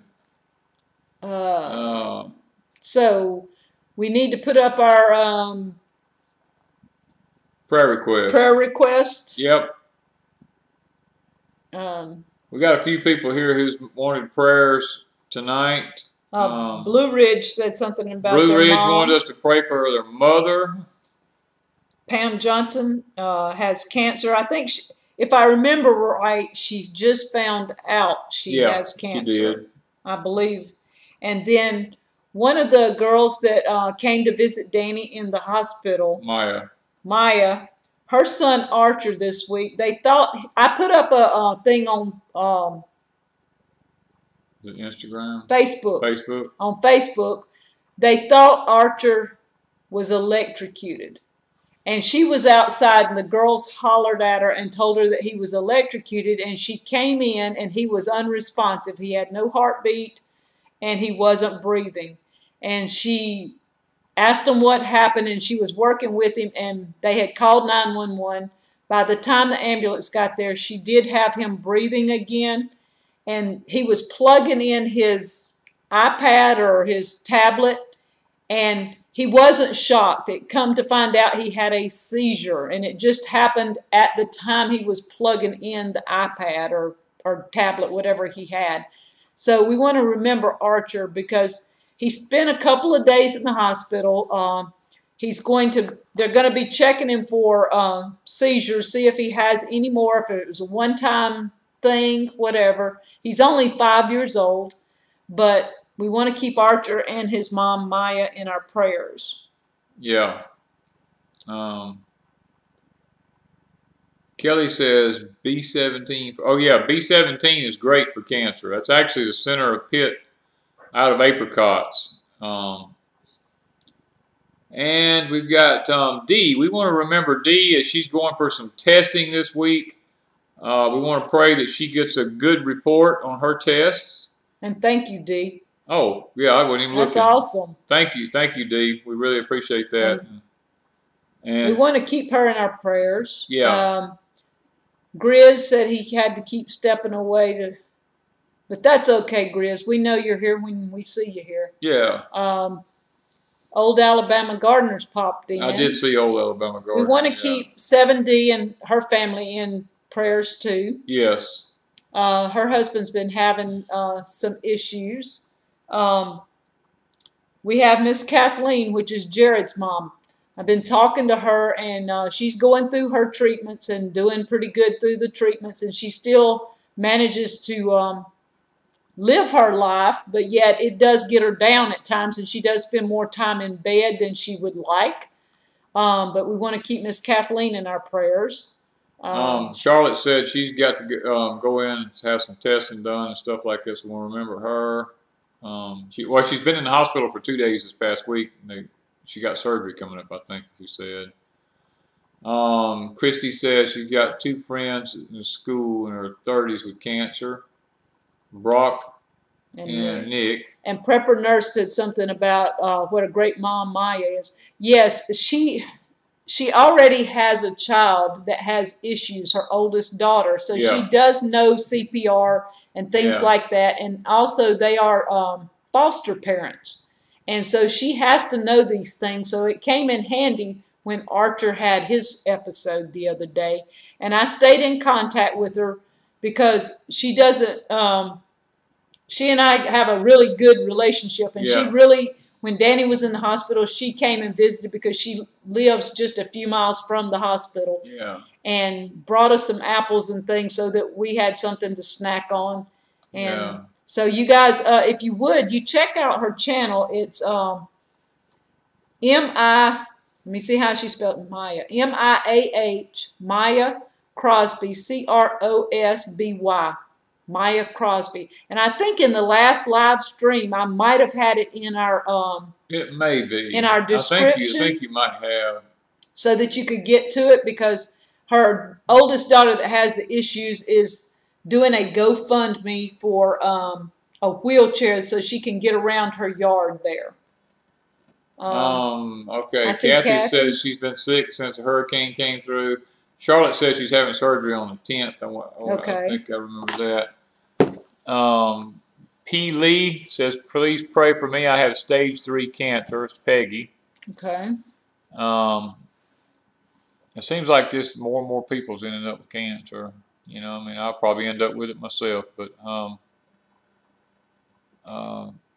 Speaker 2: So we need to put up our prayer requests.
Speaker 1: Yep. We got a few people here who's wanted prayers tonight.
Speaker 2: Blue Ridge said something about
Speaker 1: Blue Ridge
Speaker 2: mom.
Speaker 1: wanted us to pray for their mother.
Speaker 2: Pam Johnson has cancer. I think, if I remember right, she just found out she has cancer.
Speaker 1: She did.
Speaker 2: I believe. And then one of the girls that came to visit Danny in the hospital, Maya, her son Archer this week, they thought, I put up a thing on
Speaker 1: is it Instagram?
Speaker 2: Facebook. On Facebook, they thought Archer was electrocuted. And she was outside, and the girls hollered at her and told her that he was electrocuted, and she came in, and he was unresponsive. He had no heartbeat, and he wasn't breathing. And she asked him what happened, and she was working with him, and they had called 911. By the time the ambulance got there, she did have him breathing again, and he was plugging in his iPad or his tablet, and he wasn't shocked. It come to find out he had a seizure, and it just happened at the time he was plugging in the iPad or tablet, whatever he had. So we want to remember Archer because he spent a couple of days in the hospital. They're going to be checking him for seizures, see if he has any more, if it was a one-time thing, whatever. He's only 5 years old, but we want to keep Archer and his mom, Maya, in our prayers.
Speaker 1: Yeah. Kelly says B17. Oh, yeah, B17 is great for cancer. That's actually the center of pit out of apricots. And we've got Dee. We want to remember Dee as she's going for some testing this week. We want to pray that she gets a good report on her tests.
Speaker 2: And thank you, Dee.
Speaker 1: Oh, yeah, I wasn't even looking.
Speaker 2: That's awesome.
Speaker 1: Thank you, Dee. We really appreciate that. And
Speaker 2: we want to keep her in our prayers.
Speaker 1: Yeah.
Speaker 2: Grizz said he had to keep stepping away but that's okay, Grizz. We know you're here when we see you here.
Speaker 1: Yeah.
Speaker 2: Old Alabama Gardeners popped in.
Speaker 1: I did see Old Alabama Gardeners.
Speaker 2: We want to keep 7D and her family in prayers too.
Speaker 1: Yes.
Speaker 2: Her husband's been having some issues. We have Miss Kathleen, which is Jared's mom. I've been talking to her, and she's going through her treatments and doing pretty good through the treatments, and she still manages to live her life, but yet it does get her down at times, and she does spend more time in bed than she would like. But we want to keep Miss Kathleen in our prayers.
Speaker 1: Charlotte said she's got to go in and have some testing done and stuff like this. We want to remember her. She's been in the hospital for 2 days this past week. And they she got surgery coming up, I think she said. Christy says she's got 2 friends in school in her 30s with cancer, Brock and Nick.
Speaker 2: And Prepper Nurse said something about what a great mom Maya is. Yes, she already has a child that has issues, her oldest daughter. So she does know CPR and things like that. And also they are foster parents. And so she has to know these things. So it came in handy when Archer had his episode the other day. And I stayed in contact with her because she doesn't, she and I have a really good relationship. And she really, when Danny was in the hospital, she came and visited because she lives just a few miles from the hospital.
Speaker 1: Yeah.
Speaker 2: And brought us some apples and things so that we had something to snack on. And so you guys, if you would, you check out her channel. It's let me see how she spelled Maya. M-I-A-H, Maya Crosby, C-R-O-S-B-Y. Maya Crosby. And I think in the last live stream, I might have had it in our
Speaker 1: it may be
Speaker 2: in our description.
Speaker 1: I think you might have.
Speaker 2: So that you could get to it, because her oldest daughter that has the issues is doing a GoFundMe for a wheelchair so she can get around her yard there.
Speaker 1: Okay. Kathy says she's been sick since the hurricane came through. Charlotte says she's having surgery on the 10th. I think I remember that. P. Lee says, please pray for me. I have stage 3 cancer. It's Peggy.
Speaker 2: Okay.
Speaker 1: It seems like this more and more people's ending up with cancer. You know, I mean, I'll probably end up with it myself, but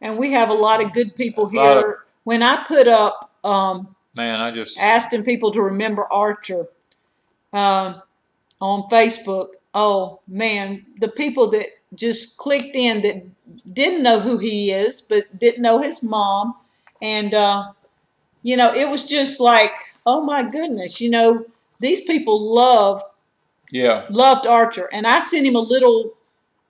Speaker 2: and we have a lot of good people here. When I put up asking people to remember Archer on Facebook, oh man, the people that just clicked in that didn't know who he is, but didn't know his mom, and you know, it was just like, oh my goodness, you know, these people loved Archer. And I sent him a little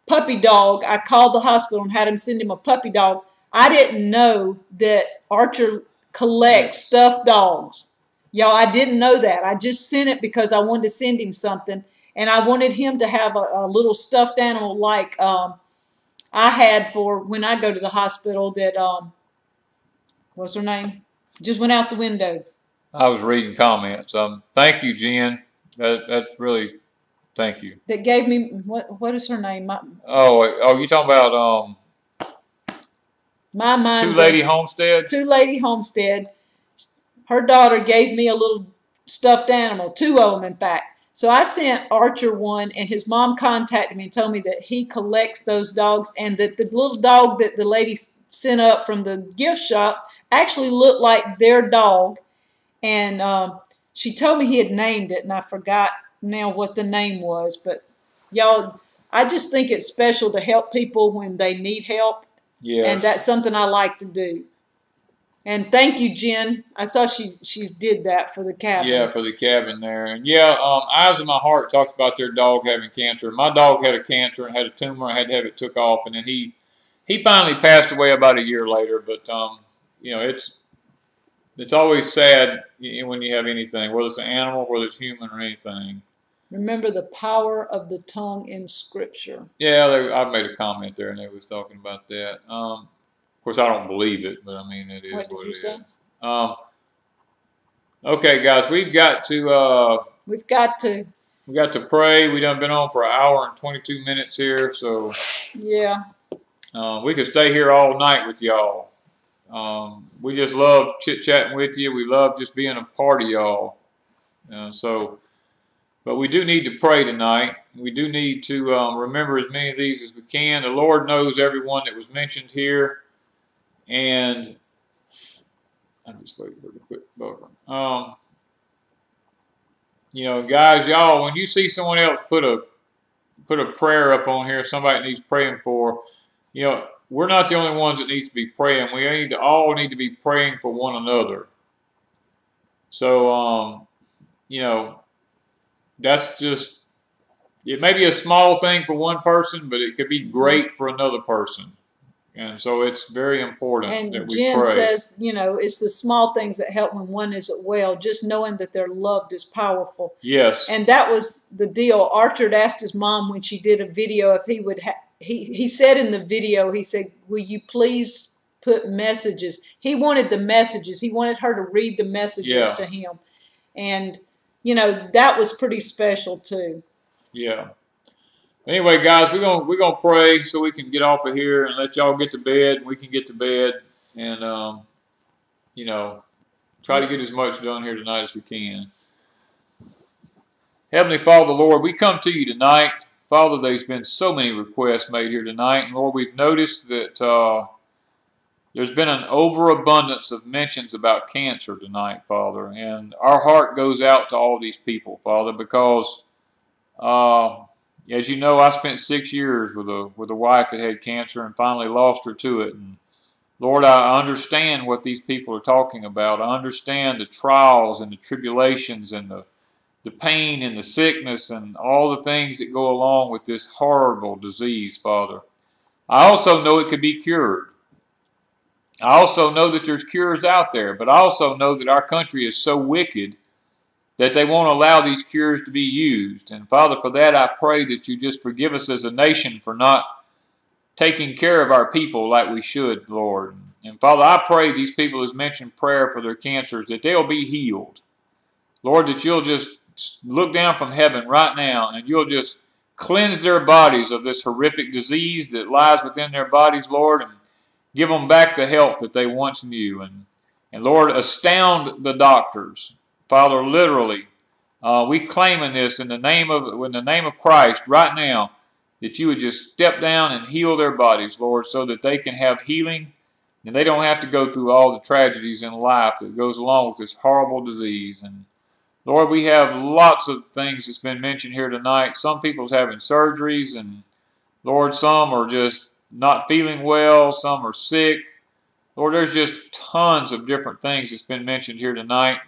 Speaker 2: puppy dog. I called the hospital and had him send him a puppy dog. I didn't know that Archer collects stuffed dogs. Y'all, I didn't know that. I just sent it because I wanted to send him something. And I wanted him to have a little stuffed animal like I had for when I go to the hospital that, what's her name? Just went out the window.
Speaker 1: I was reading comments. Thank you, Jen. That's really, thank you.
Speaker 2: That gave me, what is her name?
Speaker 1: You talking about
Speaker 2: my mind.
Speaker 1: 2 Lady Homestead?
Speaker 2: 2 Lady Homestead. Her daughter gave me a little stuffed animal, 2 of them in fact. So I sent Archer one, and his mom contacted me and told me that he collects those dogs, and that the little dog that the lady sent up from the gift shop actually looked like their dog. And she told me he had named it, and I forgot now what the name was. But y'all, I just think it's special to help people when they need help. Yes. And that's something I like to do. And thank you, Jen. I saw she did that for the cabin.
Speaker 1: Yeah, for the cabin there. And yeah, Eyes of My Heart talks about their dog having cancer. My dog had a cancer and had a tumor and had to have it took off. And then he finally passed away about a year later. But, you know, it's always sad when you have anything, whether it's an animal, whether it's human or anything.
Speaker 2: Remember the power of the tongue in Scripture.
Speaker 1: Yeah, I made a comment there, and they was talking about that. Of course, I don't believe it, but I mean, it is what it is. Okay, guys, we got to pray. We done been on for 1 hour and 22 minutes here, so
Speaker 2: yeah,
Speaker 1: we could stay here all night with y'all. We just love chit-chatting with you. We love just being a part of y'all. But we do need to pray tonight. We do need to remember as many of these as we can. The Lord knows everyone that was mentioned here. And I'm just waiting for the quick buffer. You know, guys, y'all, when you see someone else put a prayer up on here, somebody needs praying for, you know, we're not the only ones that needs to be praying. We all need to be praying for one another. So, you know, that's just, it may be a small thing for one person, but it could be great for another person. And so it's very important that
Speaker 2: And
Speaker 1: we
Speaker 2: Jen
Speaker 1: pray.
Speaker 2: says, you know, it's the small things that help when one isn't well. Just knowing that they're loved is powerful.
Speaker 1: Yes.
Speaker 2: And that was the deal. Archer asked his mom when she did a video if he would he said in the video, he said, will you please put messages? He wanted the messages. He wanted her to read the messages to him. And, you know, that was pretty special too.
Speaker 1: Yeah. Anyway, guys, we're gonna pray so we can get off of here and let y'all get to bed. We can get to bed and you know, try to get as much done here tonight as we can. Heavenly Father, Lord, we come to you tonight. Father, there's been so many requests made here tonight, and Lord, we've noticed that there's been an overabundance of mentions about cancer tonight, Father, and our heart goes out to all these people, Father, because as you know, I spent 6 years with a wife that had cancer and finally lost her to it. And Lord, I understand what these people are talking about. I understand the trials and the tribulations and the pain and the sickness and all the things that go along with this horrible disease, Father. I also know it could be cured. I also know that there's cures out there, but I also know that our country is so wicked that they won't allow these cures to be used. And Father, for that I pray that you just forgive us as a nation for not taking care of our people like we should, Lord. And Father, I pray these people as mentioned prayer for their cancers, that they'll be healed. Lord, that you'll just look down from heaven right now and you'll just cleanse their bodies of this horrific disease that lies within their bodies, Lord, and give them back the health that they once knew. And Lord, astound the doctors. Father, literally, we claiming this in the name of Christ right now, that you would just step down and heal their bodies, Lord, so that they can have healing and they don't have to go through all the tragedies in life that goes along with this horrible disease. And Lord, we have lots of things that's been mentioned here tonight. Some people's having surgeries, and Lord, some are just not feeling well, some are sick. Lord, there's just tons of different things that's been mentioned here tonight.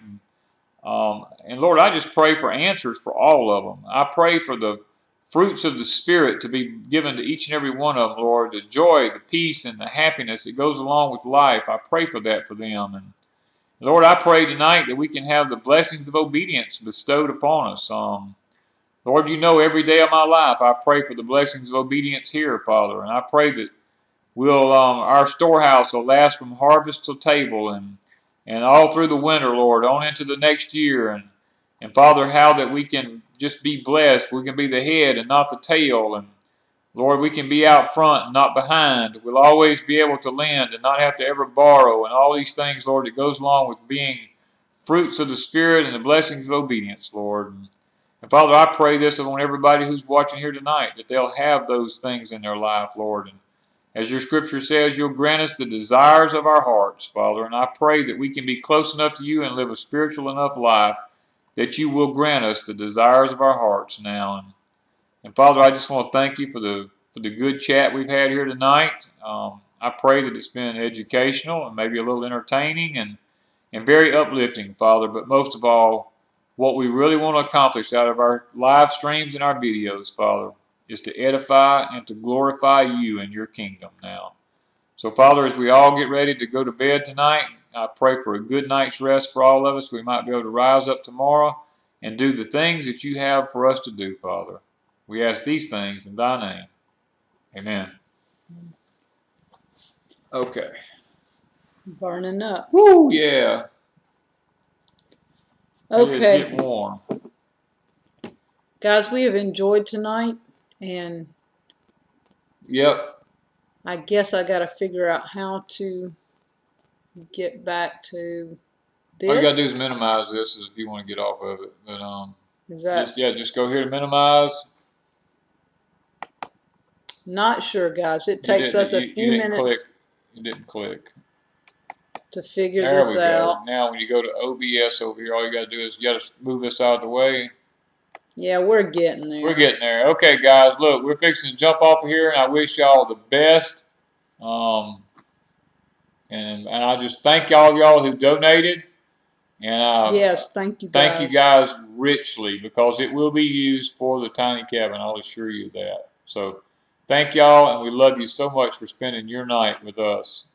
Speaker 1: And Lord, I just pray for answers for all of them. I pray for the fruits of the Spirit to be given to each and every one of them, Lord. The joy, the peace, and the happiness that goes along with life. I pray for that for them. And Lord, I pray tonight that we can have the blessings of obedience bestowed upon us. Lord, you know every day of my life I pray for the blessings of obedience here, Father. And I pray that our storehouse will last from harvest to table and all through the winter, Lord, on into the next year. And Father, how that we can just be blessed. We can be the head and not the tail. And Lord, we can be out front and not behind. We'll always be able to lend and not have to ever borrow. And all these things, Lord, that goes along with being fruits of the Spirit and the blessings of obedience, Lord. And Father, I pray this on everybody who's watching here tonight, that they'll have those things in their life, Lord. And as your scripture says, you'll grant us the desires of our hearts, Father. And I pray that we can be close enough to you and live a spiritual enough life that you will grant us the desires of our hearts now. And Father, I just want to thank you for the good chat we've had here tonight. I pray that it's been educational and maybe a little entertaining and very uplifting, Father. But most of all, what we really want to accomplish out of our live streams and our videos, Father, is to edify and to glorify you and your kingdom now. So, Father, as we all get ready to go to bed tonight, I pray for a good night's rest for all of us. We might be able to rise up tomorrow and do the things that you have for us to do, Father. We ask these things in thy name. Amen. Okay.
Speaker 2: Burning up.
Speaker 1: Woo, yeah.
Speaker 2: Okay.
Speaker 1: It's getting warm.
Speaker 2: Guys, we have enjoyed tonight, and
Speaker 1: Yep.
Speaker 2: I guess I got to figure out how to get back to this.
Speaker 1: All you got to do is minimize this if you want to get off of it. But
Speaker 2: is that
Speaker 1: just go here to minimize.
Speaker 2: Not sure, guys. It takes us a few minutes.
Speaker 1: You didn't click.
Speaker 2: To figure this out.
Speaker 1: There we go. Now when you go to OBS over here, all you got to do is you got to move this out of the way.
Speaker 2: Yeah, we're getting there.
Speaker 1: We're getting there. Okay, guys, look, we're fixing to jump off of here, and I wish y'all the best. And I just thank y'all who donated. And
Speaker 2: yes, thank you guys.
Speaker 1: Thank you guys richly, because it will be used for the tiny cabin. I'll assure you that. So Thank y'all, and we love you so much for spending your night with us.